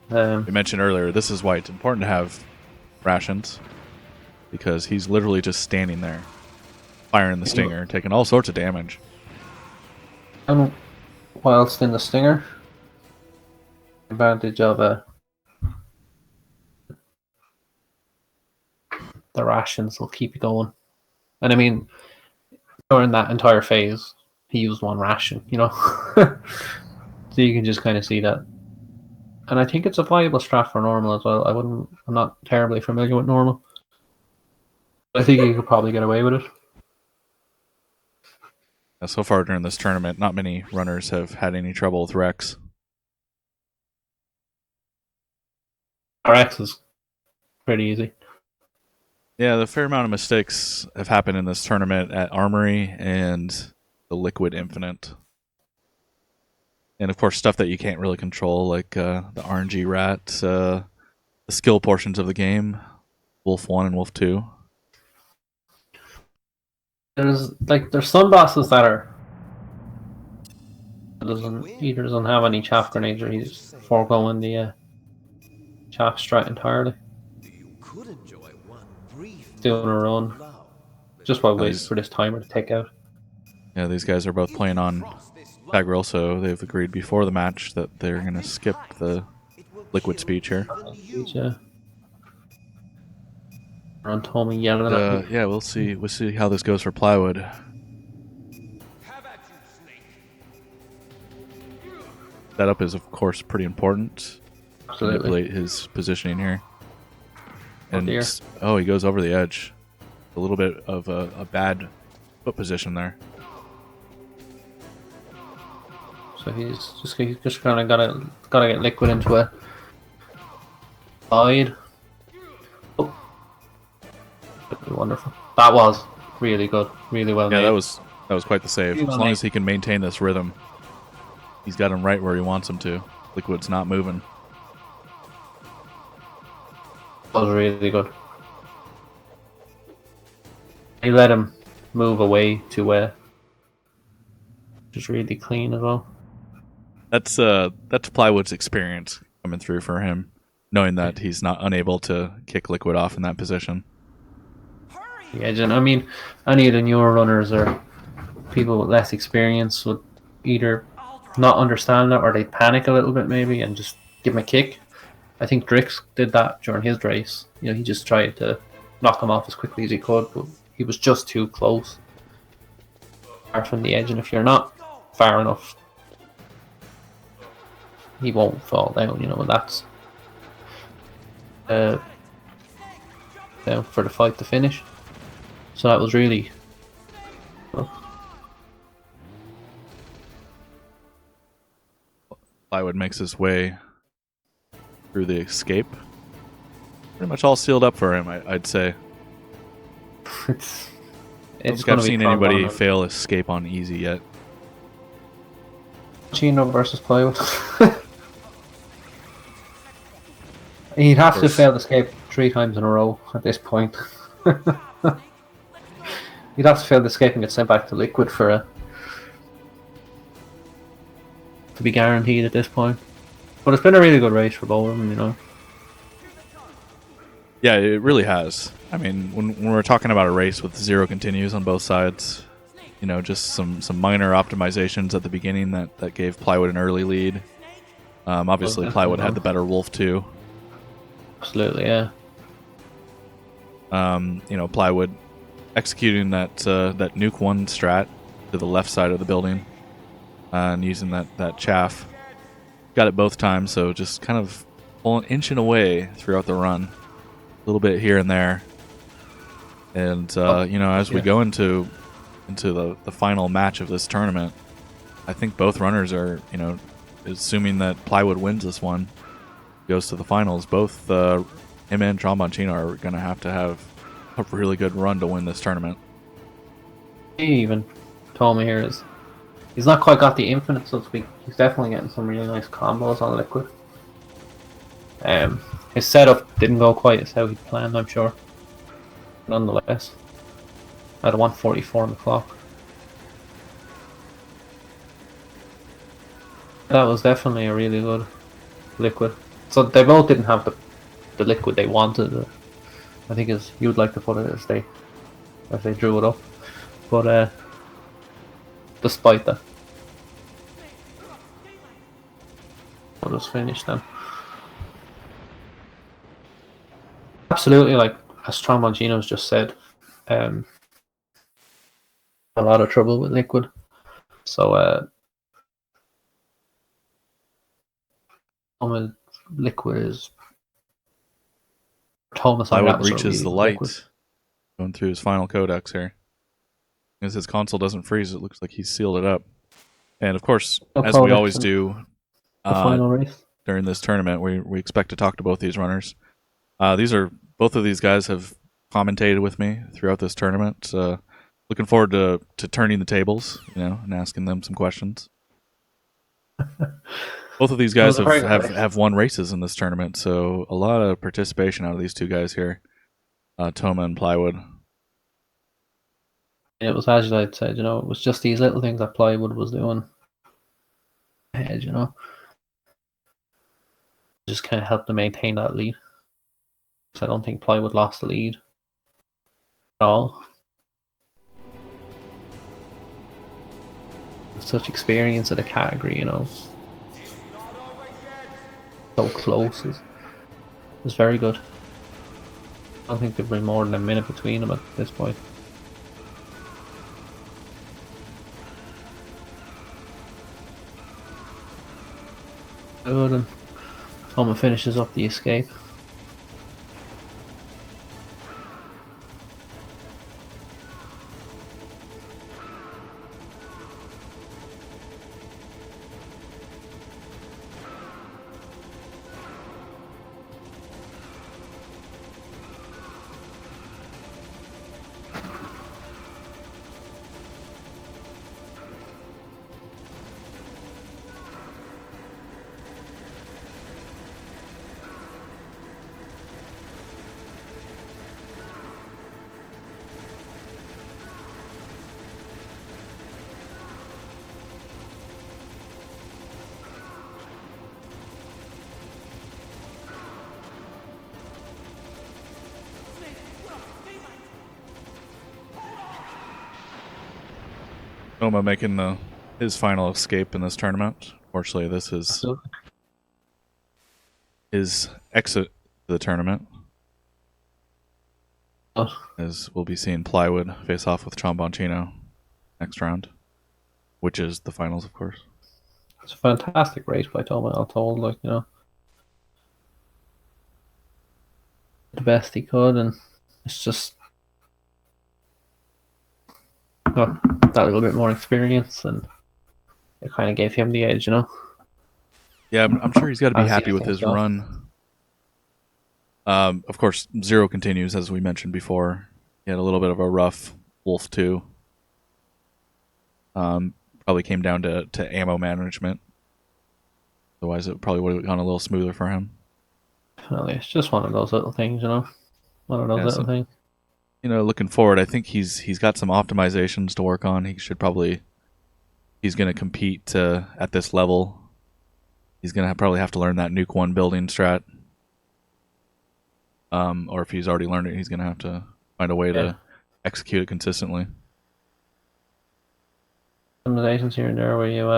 We mentioned earlier, this is why it's important to have rations, because he's literally just standing there, firing the stinger, taking all sorts of damage. And whilst in the stinger, advantage of the rations will keep you going. And I mean, during that entire phase, he used 1 ration, so you can just kind of see that. And I think it's a viable strat for normal as well. I'm not terribly familiar with normal. I think you could probably get away with it. So far during this tournament, not many runners have had any trouble with Rex. RX is pretty easy. Yeah, the fair amount of mistakes have happened in this tournament at Armory and the Liquid Infinite. And of course, stuff that you can't really control, like the RNG rat, the skill portions of the game, Wolf 1 and Wolf 2. There's some bosses that are he doesn't have any chaff grenades, or he's foregoing the chaff strat entirely. You could enjoy one brief Doing a run moment of love. just while waiting Nice. for this timer to take out. Yeah, these guys are both playing on Tag so they've agreed before the match that they're going to skip the Liquid speech here. Yeah. Ron told me yelling at me. Yeah, we'll see. We'll see how this goes for Plywood. Setup is, of course, pretty important. Absolutely. Manipulate his positioning here. And dear. he goes over the edge. A little bit of a bad foot position there. So he's just kind of gotta get Liquid into a side. Oh, that'd be wonderful. That was really good, really well Yeah, made. that was quite the save. As long as he can maintain this rhythm, he's got him right where he wants him to. Liquid's not moving. That was really good. He let him move away to just really clean as well. That's Plywood's experience coming through for him, knowing that he's not unable to kick Liquid off in that position. Yeah, and I mean, any of the newer runners or people with less experience would either not understand that, or they panic a little bit maybe and just give him a kick. I think Drix did that during his race. You know, he just tried to knock him off as quickly as he could, but he was just too close, far from the edge. And if you're not far enough, he won't fall down. You know, and that's down for the fight to finish. So that was really. Plywood makes his way through the escape. Pretty much all sealed up for him, I'd say. It's I don't think gonna I've be seen fun anybody on fail escape on easy yet. Chino versus Plywood. He'd have to course. fail escape 3 times in a row at this point. He'd have to fail the escape and get sent back to Liquid to be guaranteed at this point. But it's been a really good race for both of them, you know. Yeah, it really has. I mean, when we're talking about a race with 0 continues on both sides, you know, just some minor optimizations at the beginning that gave Plywood an early lead. Obviously, Plywood had the better Wolf too. Absolutely, yeah. You know, Plywood executing that nuke 1 strat to the left side of the building and using that chaff. Got it both times, so just kind of inching away throughout the run. A little bit here and there. And, you know, as we go into the final match of this tournament, I think both runners are, you know, assuming that Plywood wins this one, goes to the finals, both him and Tromboncino are going to have a really good run to win this tournament. He even told me here is he's not quite got the infinite, so to speak. He's definitely getting some really nice combos on Liquid. His setup didn't go quite as how he planned, I'm sure. Nonetheless, at a 144 on the clock. That was definitely a really good Liquid. So they both didn't have the Liquid they wanted. I think as you would like to put it, as they drew it up. But despite that, we'll just finish then. Absolutely, like as Tromboncino's just said, a lot of trouble with Liquid. So Liquid is Thomas. Plywood reaches the light, going through his final codex here. As his console doesn't freeze, it looks like he's sealed it up. And of course, as we always do, the final race. during this tournament. We expect to talk to both these runners. Both of these guys have commentated with me throughout this tournament. Looking forward to turning the tables, and asking them some questions. Both of these guys have won races in this tournament, so a lot of participation out of these two guys here, Toma and Plywood. It was as I'd said, it was just these little things that Plywood was doing ahead, just kind of helped to maintain that lead. So I don't think Plywood lost the lead at all. Such experience in the category, so close. It was very good. I don't think there'd be more than a minute between them at this point. Good, and Toma finishes up the escape. Toma making his final escape in this tournament. Fortunately, this is his exit to the tournament. As we'll be seeing Plywood face off with Chomboncino next round, which is the finals, of course. It's a fantastic race by Toma, all told. The best he could, and it's just that little bit more experience, and it kind of gave him the edge, Yeah, I'm sure he's got to be happy with his run. Of course, Zero continues, as we mentioned before. He had a little bit of a rough Wolf 2. Probably came down to ammo management. Otherwise, it probably would have gone a little smoother for him. It's just one of those little things, One of those little things. Looking forward, I think he's got some optimizations to work on. He's going to compete at this level. He's going to probably have to learn that Nuke 1 building strat. Or if he's already learned it, he's going to have to find a way to execute it consistently. Optimizations here and there where you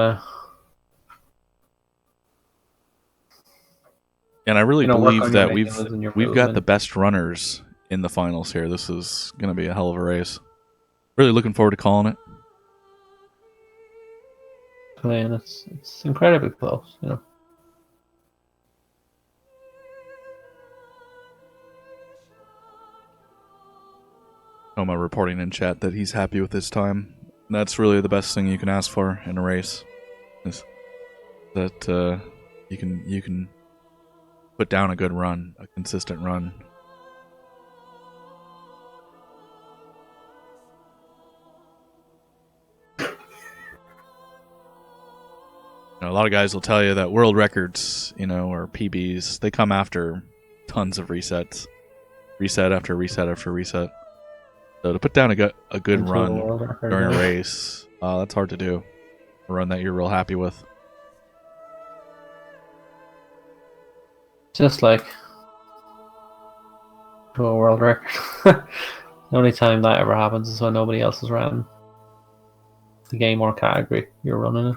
and I really believe that we've got the best runners in the finals here. This is going to be a hell of a race. Really looking forward to calling it. And it's incredibly close, Toma reporting in chat that he's happy with his time. That's really the best thing you can ask for in a race. Is that you can put down a good run, a consistent run. A lot of guys will tell you that world records, or PBs, they come after tons of resets, reset after reset after reset. So to put down a good run during a race, that's hard to do. A run that you're real happy with. Just like to a world record. The only time that ever happens is when nobody else has ran the game or category you're running it.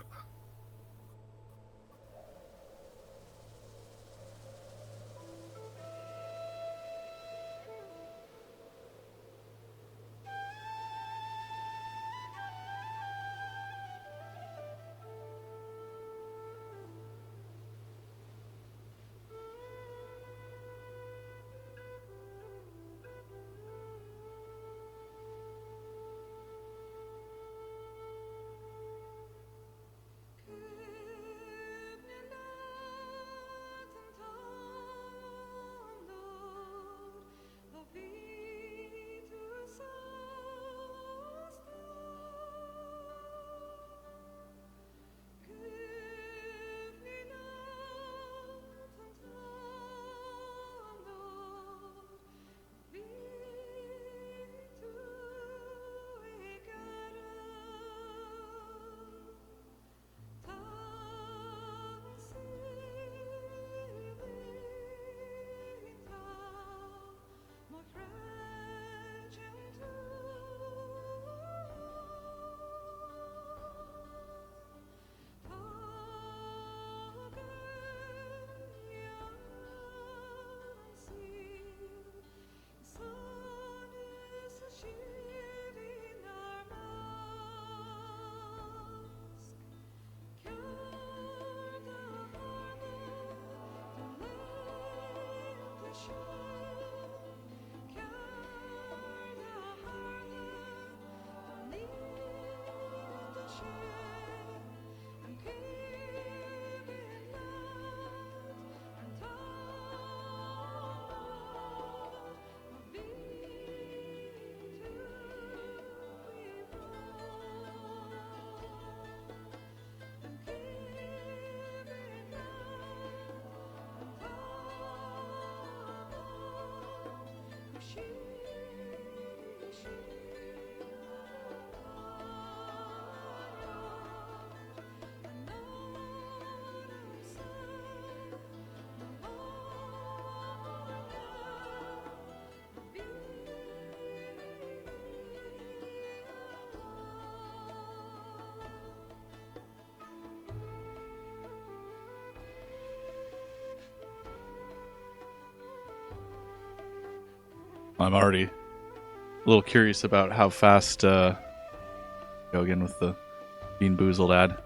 I'm already a little curious about how fast. Go again with the Bean Boozled ad.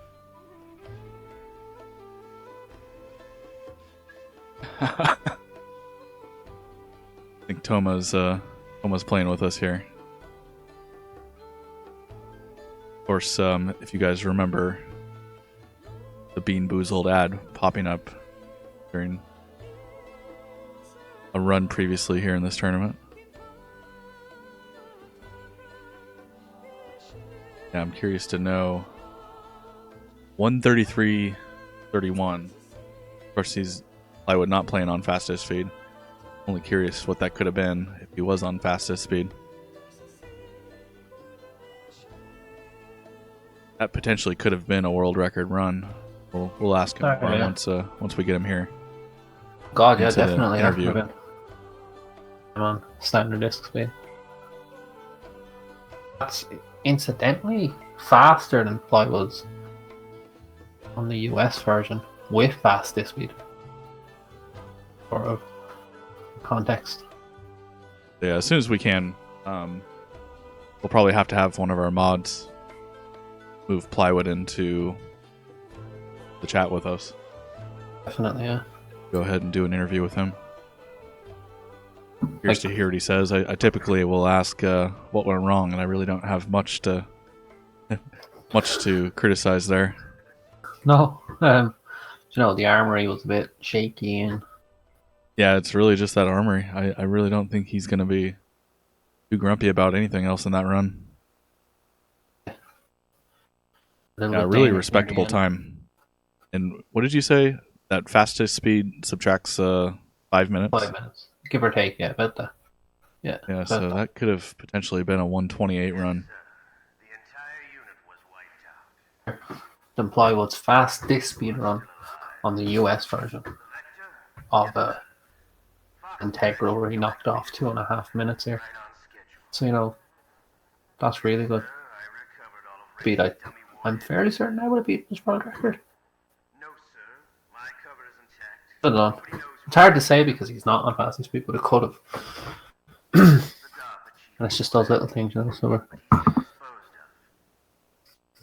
I think Toma's playing with us here. Of course, if you guys remember the Bean Boozled ad popping up during a run previously here in this tournament. Yeah, I'm curious to know 133.31. Of course, he's Plywood not playing on fastest speed. Only curious what that could have been if he was on fastest speed. That potentially could have been a world record run. We'll ask him more once we get him here. God, yeah, into the definitely. interview. I'm on standard disc speed. That's incidentally faster than Plywood's on the US version with fast disc speed. For of context. Yeah, as soon as we can, we'll probably have to have one of our mods move Plywood into the chat with us. Definitely, yeah. Go ahead and do an interview with him. Curious to hear what he says. I typically will ask what went wrong, and I really don't have much to criticize there. No, the armory was a bit shaky, and Yeah, it's really just that armory. I really don't think he's going to be too grumpy about anything else in that run. Yeah, really respectable time. And what did you say? That fastest speed subtracts 5 minutes? 5 minutes, give or take, yeah, about that. Yeah, so that could have potentially been a 128 run. The entire unit was wiped out. Then Plywood's fast disc speed run on the US version of Integral, where he knocked off 2.5 minutes here. So, that's really good. Speed, I'm fairly certain I would have beaten his world record. No, sir. My cover is intact. I don't know. It's hard to say because he's not on fastest speed, but it could have. And it's just those little things, so we're...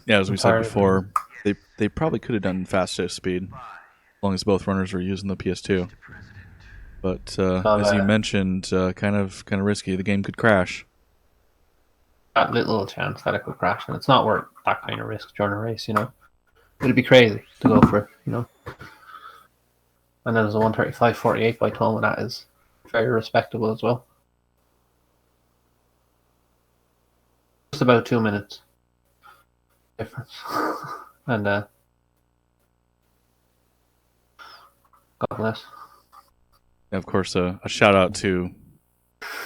Yeah, as we said before, they probably could have done fastest speed as long as both runners were using the PS2. But as you mentioned, kind of risky. The game could crash. That little chance that it could crash, and it's not worth that kind of risk during a race, It'd be crazy to go for it, And then there's a 135.48 by Toma, that is very respectable as well. Just about 2 minutes difference. And God bless. And of course, a shout out to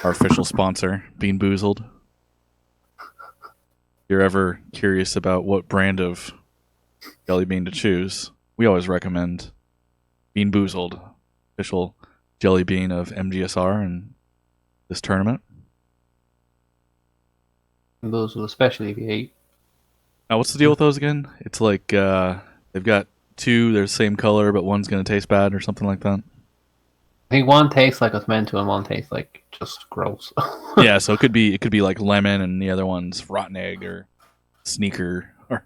our official sponsor, Bean Boozled. If you're ever curious about what brand of jelly bean to choose, we always recommend Bean Boozled, official jelly bean of MGSR in this tournament. Boozled, especially if you eat. Now, what's the deal with those again? It's like they've got two, they're the same color, but one's going to taste bad or something like that. I think one tastes like it's meant to, and one tastes like just gross. Yeah, so it could be like lemon, and the other one's rotten egg or sneaker. Or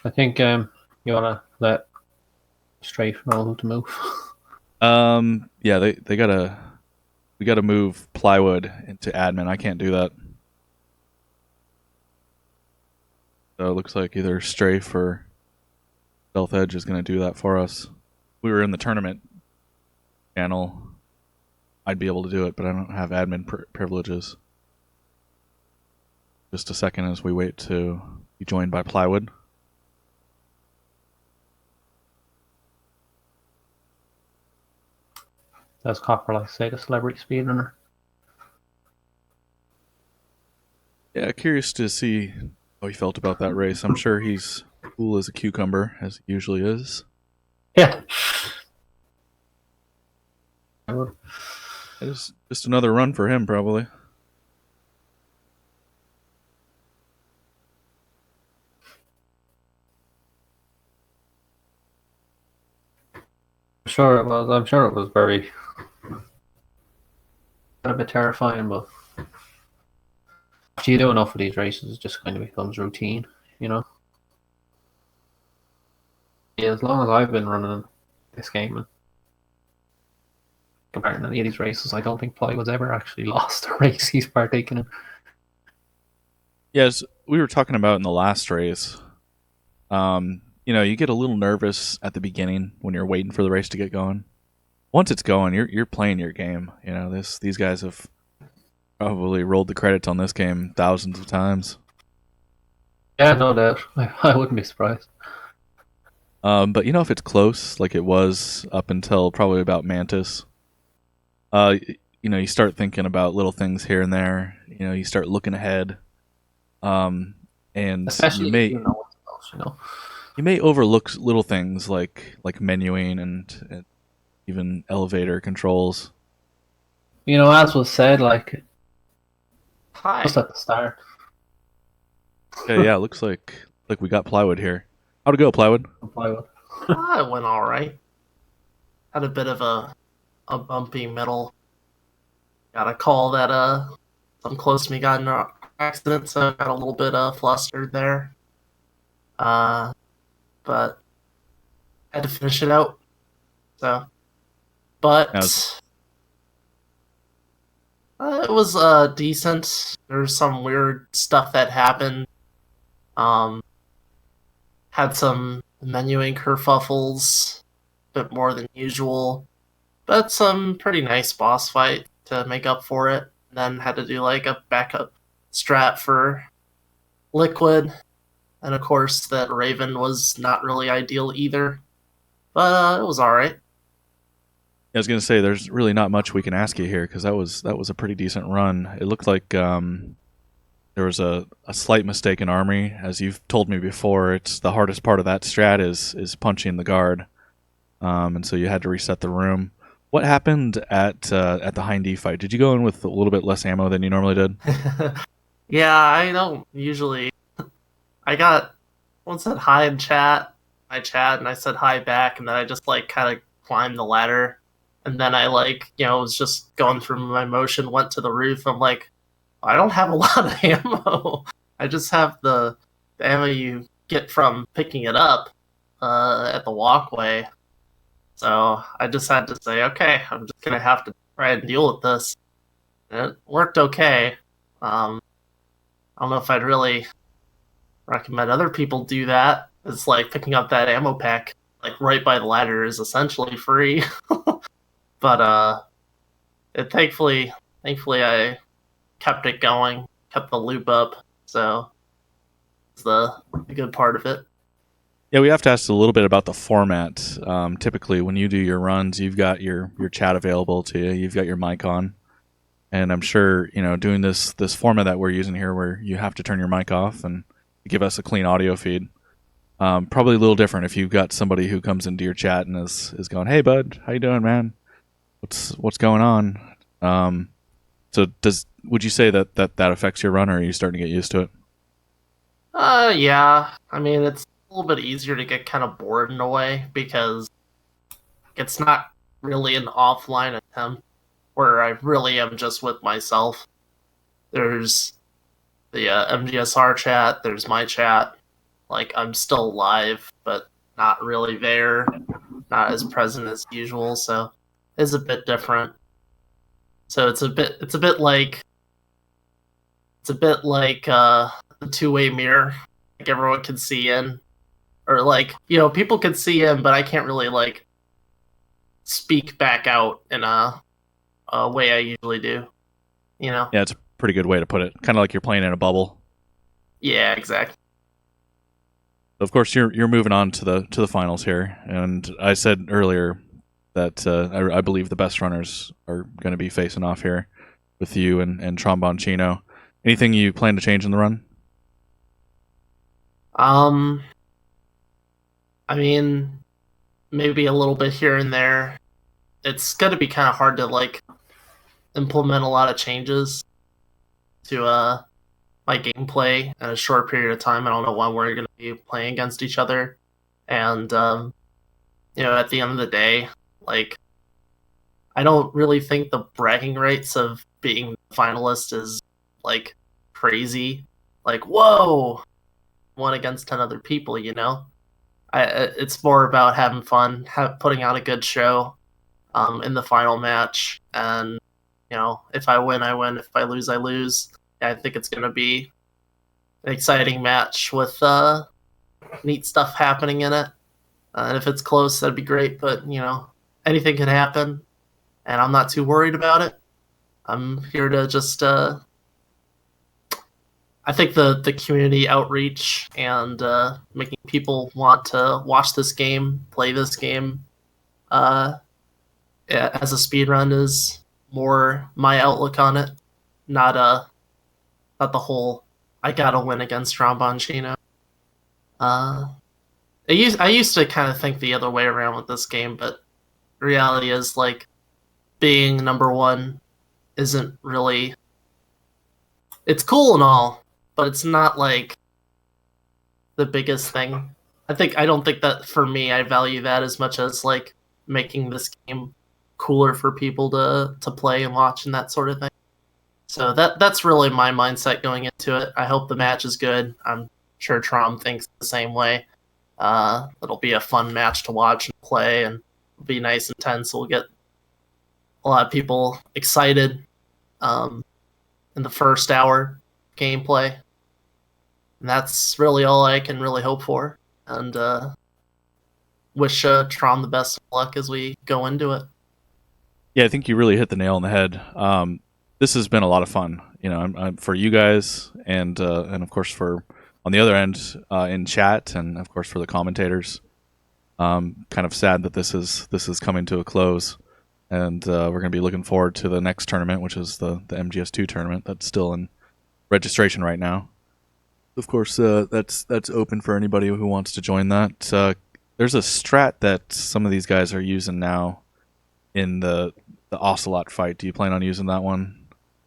I think you wanna let Strafe know who to move. Yeah, we gotta move Plywood into admin. I can't do that. So it looks like either Strafe or Stealth Edge is gonna do that for us. If we were in the tournament channel, I'd be able to do it, but I don't have admin privileges. Just a second as we wait to be joined by Plywood. Does Copper like to say the celebrity speedrunner? Yeah, curious to see how he felt about that race. I'm sure he's cool as a cucumber, as he usually is. Yeah. I would. It is just another run for him, probably. Sure it was. I'm sure it was very a bit terrifying, but after you do enough of these races, it just kind of becomes routine, you know. Yeah, as long as I've been running this game and compared to any of these races, I don't think Plywood's ever actually lost a race he's partaken in. Yes, we were talking about in the last race. You get a little nervous at the beginning when you're waiting for the race to get going. Once it's going, you're playing your game. These guys have probably rolled the credits on this game thousands of times. Yeah, no doubt. I wouldn't be surprised. But if it's close, like it was up until probably about Mantis, you start thinking about little things here and there. You start looking ahead, and Especially if you know what's close, you know. you may overlook little things like menuing and even elevator controls. You know, as was said, like Hi. just at the start. Okay, yeah, looks like we got Plywood here. How'd it go, Plywood? Plywood. It went all right. Had a bit of a bumpy middle. Got a call that some close to me got in an accident, so I got a little bit flustered there. But had to finish it out. So, but How's- it was decent. There's some weird stuff that happened. Had some menuing kerfuffles, a bit more than usual, but some pretty nice boss fight to make up for it. Then had to do like a backup strat for Liquid, and of course that Raven was not really ideal either, but it was all right. I was gonna say there's really not much we can ask you here because that was a pretty decent run. It looked like there was a slight mistake in armory, as you've told me before. It's the hardest part of that strat is punching the guard, and so you had to reset the room. What happened at the Hind fight? Did you go in with a little bit less ammo than you normally did? Yeah, I don't usually. I got one said hi in my chat, and I said hi back, and then I just like kind of climbed the ladder, and then I was just going through my motion, went to the roof. I'm like, I don't have a lot of ammo. I just have the ammo you get from picking it up at the walkway. So I just had to say, okay, I'm just gonna have to try and deal with this. And it worked okay. I don't know if I'd really recommend other people do that. It's like picking up that ammo pack, like right by the ladder, is essentially free. But thankfully I kept it going, kept the loop up. So it's the good part of it. Yeah, we have to ask a little bit about the format. Typically, when you do your runs, you've got your chat available to you. You've got your mic on, and I'm sure doing this format that we're using here, where you have to turn your mic off and give us a clean audio feed. Probably a little different if you've got somebody who comes into your chat and is going, "Hey, bud, how you doing, man? What's going on?" So would you say that affects your run, or are you starting to get used to it? Yeah. I mean, it's a little bit easier to get kind of bored in a way because it's not really an offline attempt where I really am just with myself. There's the MGSR chat, there's my chat. Like, I'm still live, but not really there, not as present as usual, so it's a bit different. So it's a bit like the two-way mirror. Like everyone can see in, or people can see in, but I can't really speak back out in a way I usually do. Yeah, it's a pretty good way to put it. Kind of like you're playing in a bubble. Yeah, exactly. Of course, you're moving on to the finals here, and I said earlier that I believe the best runners are going to be facing off here with you and Tromboncino. Anything you plan to change in the run? I mean, maybe a little bit here and there. It's going to be kind of hard to implement a lot of changes to my gameplay in a short period of time. I don't know when we're going to be playing against each other, and at the end of the day, I don't really think the bragging rights of being the finalist is like crazy. Like, whoa, one against 10 other people, you know? It's more about having fun, putting on a good show in the final match. And, you know, if I win, I win. If I lose, I lose. I think it's going to be an exciting match with neat stuff happening in it. And if it's close, that'd be great. But, you know, anything can happen. And I'm not too worried about it. I'm here to just I think the community outreach and making people want to watch this game, play this game, as a speed run is more my outlook on it. Not the whole I gotta win against Tromboncino. I used to kind of think the other way around with this game, but reality is like being number one isn't really. It's cool and all, but it's not like the biggest thing. I don't think that for me I value that as much as like making this game cooler for people to play and watch and that sort of thing. So that's really my mindset going into it. I hope the match is good. I'm sure Trom thinks the same way. It'll be a fun match to watch and play, and it'll be nice and tense. We'll get a lot of people excited in the first hour gameplay. And that's really all I can really hope for. And wish Trom the best of luck as we go into it. Yeah, I think you really hit the nail on the head. This has been a lot of fun, you know, I'm for you guys, and of course for on the other end in chat, and of course for the commentators. Kind of sad that this is coming to a close, and we're going to be looking forward to the next tournament, which is the MGS2 tournament that's still in registration right now. Of course, that's open for anybody who wants to join that. There's a strat that some of these guys are using now in the Ocelot fight. Do you plan on using that one?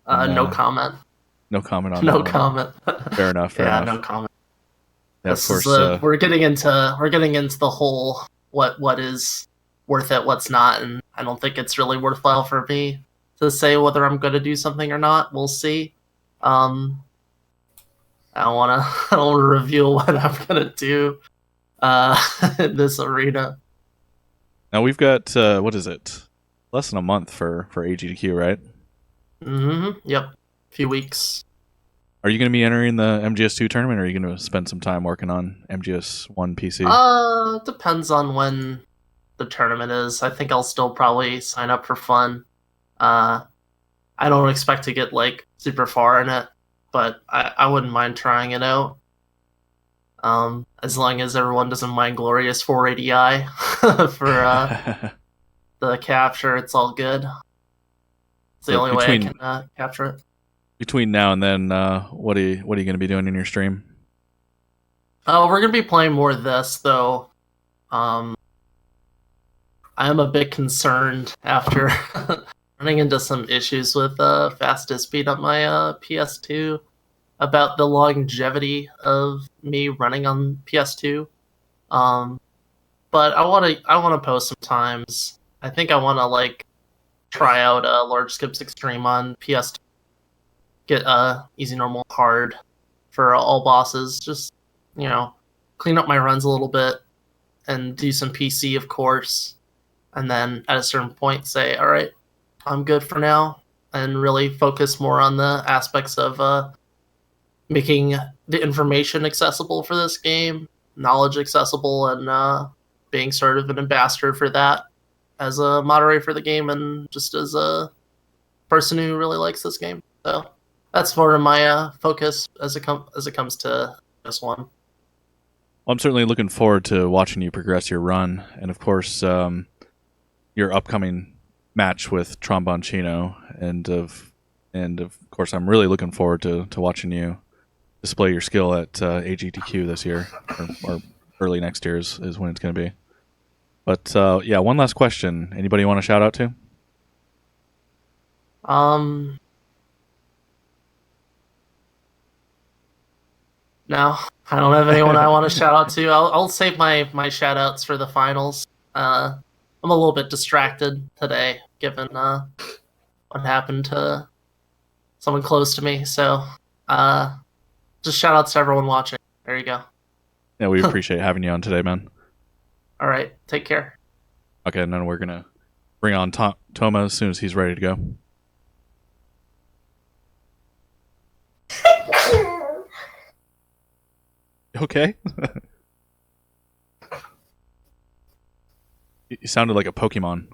No comment. No comment on No that comment. Fair enough. Fair enough. No comment. Yeah, This of course. is we're getting into the whole what is worth it, what's not, and I don't think it's really worthwhile for me to say whether I'm going to do something or not. We'll see. I don't want to reveal what I'm going to do in this arena. Now we've got what is it? Less than a month for AGDQ, right? Yep. A few weeks. Are you going to be entering the MGS2 tournament, or are you going to spend some time working on MGS1 PC? Depends on when the tournament is. I think I'll still probably sign up for fun. I don't expect to get like super far in it, but I wouldn't mind trying it out. As long as everyone doesn't mind glorious 480i for the capture, it's all good. It's the only way I can capture it. Between now and then, what are you going to be doing in your stream? We're going to be playing more of this, though. I am a bit concerned after running into some issues with fastest speed on my PS2 about the longevity of me running on PS2. But I want to post sometimes. I think I want to like try out Large Skips Extreme on PS2. Get easy, normal, hard for all bosses. Just, you know, clean up my runs a little bit and do some PC, of course. And then at a certain point say, all right, I'm good for now. And really focus more on the aspects of making the information accessible for this game, knowledge accessible, and being sort of an ambassador for that as a moderator for the game and just as a person who really likes this game. So that's more of my focus as it comes to this one. Well, I'm certainly looking forward to watching you progress your run, and of course, your upcoming match with Tromboncino, and of course, I'm really looking forward to watching you display your skill at AGDQ this year, or early next year is when it's going to be. But yeah, one last question. Anybody you want to shout out to? No, I don't have anyone I want to shout out to. I'll save my shout outs for the finals. I'm a little bit distracted today, given what happened to someone close to me. So, just shout out to everyone watching. There you go. Yeah, we appreciate having you on today, man. All right, take care. Okay, and then we're gonna bring on Toma as soon as he's ready to go. Okay. You sounded like a Pokemon.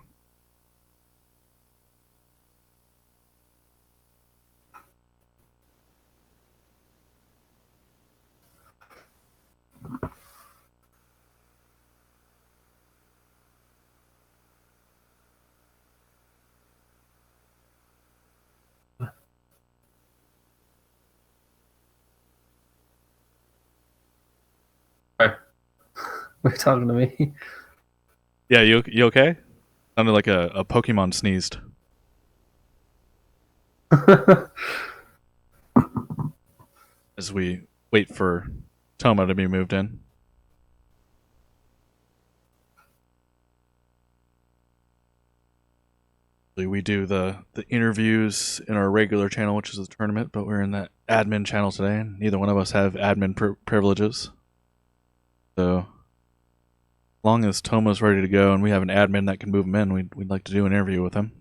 We're talking to me. Yeah, you okay? Sounded like a Pokemon sneezed. As we wait for Toma to be moved in. We do the interviews in our regular channel, which is the tournament, but we're in that admin channel today, and neither one of us have admin privileges. So, as long as Toma's ready to go and we have an admin that can move him in, we'd like to do an interview with him.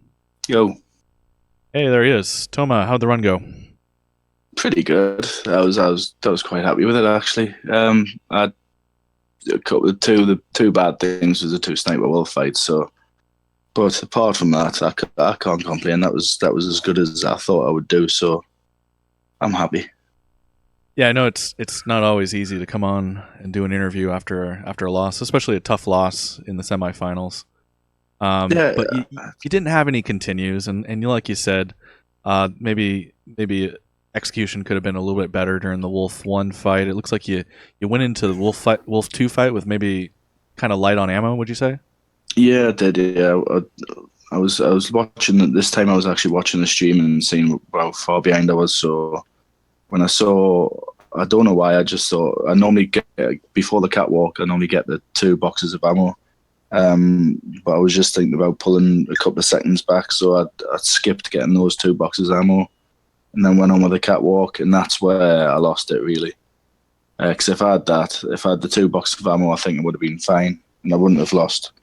Yo, Hey, there he is. Toma, how'd the run go? pretty good. I was quite happy with it actually. I a couple of the two bad things was the two sniper wolf fights. So, but apart from that, I can't complain. That was as good as I thought I would do. So, I'm happy. Yeah, I know it's not always easy to come on and do an interview after a loss, especially a tough loss in the semifinals. Yeah, But you didn't have any continues, and like you said, maybe execution could have been a little bit better during the Wolf 1 fight. It looks like you went into the Wolf 2 fight with maybe kind of light on ammo, would you say? yeah, I did. Yeah, I was watching this time. I was actually watching the stream and seeing how far behind I was. So when I saw, I don't know why, I just thought I normally get before the catwalk. I normally get the 2 boxes of ammo. But I was just thinking about pulling a couple of seconds back, so I skipped getting those 2 boxes of ammo, and then went on with the catwalk, and that's where I lost it really. Because if I had the 2 boxes of ammo, I think it would have been fine, and I wouldn't have lost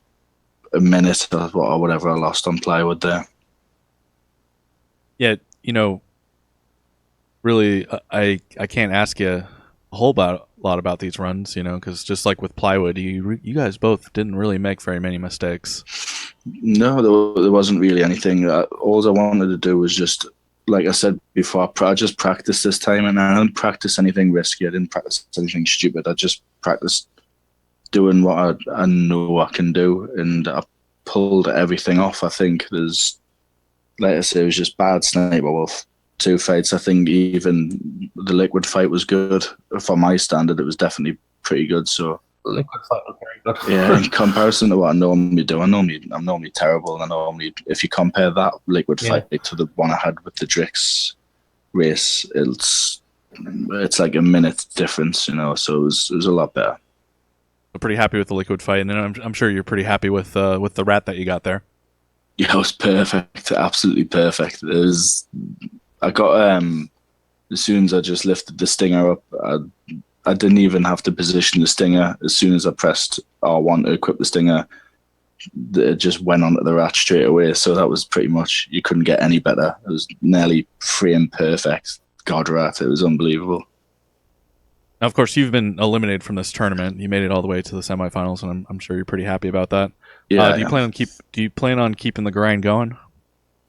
a minute or whatever I lost on plywood there. Yeah, really, I can't ask you a lot about these runs, because just like with plywood, you guys both didn't really make very many mistakes. No, there wasn't really anything. All I wanted to do was just, like I said before, I just practiced this time, and I didn't practice anything risky. I didn't practice anything stupid. I just practiced doing what I know I can do, and I pulled everything off. I think like I say, it was just bad sniper wolf 2 fights. I think even the liquid fight was good for my standard. It was definitely pretty good. So Liquid fight was very good. yeah, in comparison to what I normally do, I'm normally terrible. And if you compare that liquid fight to the one I had with the Drix race, it's like a minute difference, So it was a lot better. I'm pretty happy with the liquid fight, and then I'm sure you're pretty happy with the rat that you got there. Yeah, it was perfect, absolutely perfect. I got as soon as I just lifted the stinger up, I didn't even have to position the stinger. As soon as I pressed R1 to equip the stinger, it just went onto the rat straight away. So that was pretty much, you couldn't get any better. It was nearly frame perfect. God rat, it was unbelievable. Now, of course, you've been eliminated from this tournament. You made it all the way to the semifinals, and I'm sure you're pretty happy about that. Yeah. Do you plan on keeping the grind going?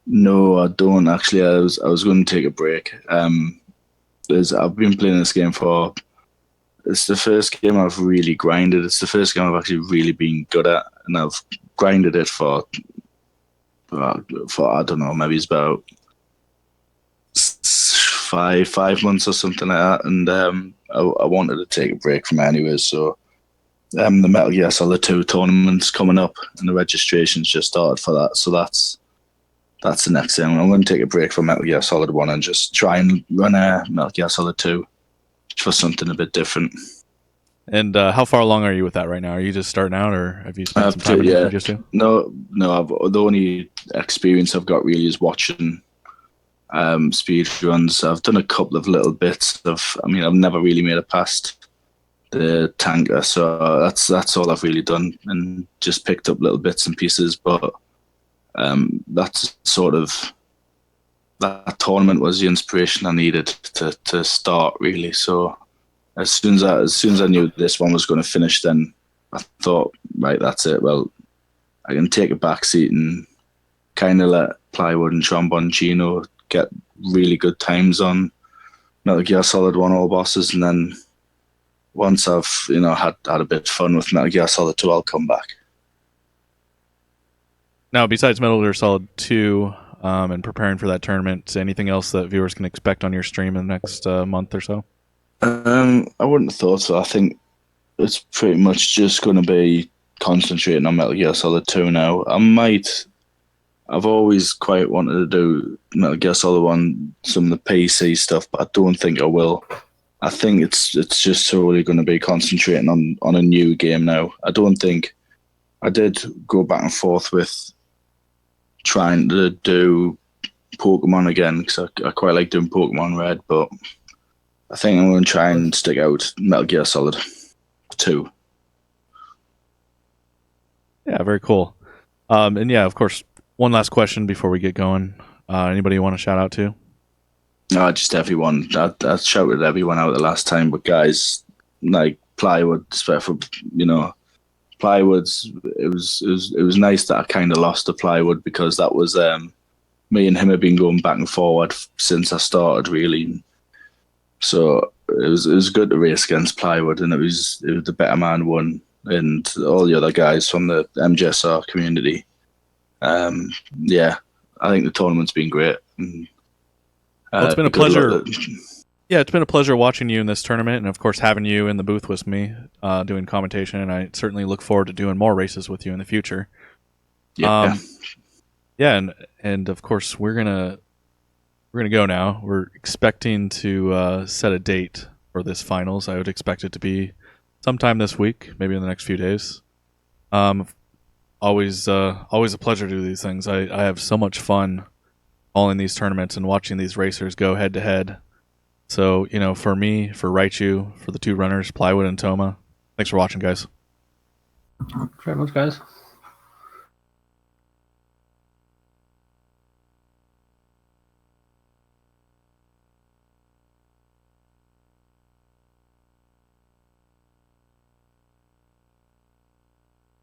No, I don't actually. I was going to take a break. I've been playing this game for. It's the first game I've really grinded. It's the first game I've actually really been good at, and I've grinded it for I don't know, maybe it's about 5 months or something like that. And I wanted to take a break from it anyway. So the Metal Gear Solid 2 tournament's coming up, and the registration's just started for that. So that's the next thing. I'm going to take a break from Metal Gear Solid 1 and just try and run a Metal Gear Solid 2 for something a bit different. And how far along are you with that right now? Are you just starting out, or have you spent some time in MGS2? No. The only experience I've got really is watching speed runs. I've done a couple of little bits of. I mean, I've never really made it past the tanker, so that's all I've really done, and just picked up little bits and pieces. But that's sort of that tournament was the inspiration I needed to start really. So as soon as I knew this one was going to finish, then I thought, right, that's it. Well, I can take a back seat and kind of let Plywood and Tromboncino get really good times on Metal Gear Solid 1 All Bosses, and then once I've had a bit of fun with Metal Gear Solid 2, I'll come back. Now, besides Metal Gear Solid 2 and preparing for that tournament, anything else that viewers can expect on your stream in the next month or so? I wouldn't have thought so. I think it's pretty much just going to be concentrating on Metal Gear Solid 2 now. I've always quite wanted to do Metal Gear Solid 1, some of the PC stuff, but I don't think I will. I think it's just solely going to be concentrating on a new game now. I don't think I did go back and forth with trying to do Pokemon again because I quite like doing Pokemon Red, but I think I'm going to try and stick out Metal Gear Solid 2. Yeah, very cool. And yeah, of course, one last question before we get going. Anybody you want to shout out to? No, just everyone. I shouted everyone out the last time, but guys like Plywood, Plywoods. It was nice that I kind of lost to Plywood because that was me and him have been going back and forward since I started really. So it was good to race against Plywood, and it was the better man won, and all the other guys from the MGS1 community. Yeah, I think the tournament's been great. And, Well, it's been a pleasure. Yeah, it's been a pleasure watching you in this tournament, and of course having you in the booth with me doing commentation. And I certainly look forward to doing more races with you in the future. Yeah. Yeah, and of course we're gonna go now. We're expecting to set a date for this finals. I would expect it to be sometime this week, maybe in the next few days. Always a pleasure to do these things. I have so much fun following these tournaments and watching these racers go head to head. So, for me, for Raichu, for the two runners, Plywood and Toma, thanks for watching, guys. Thank you very much, guys.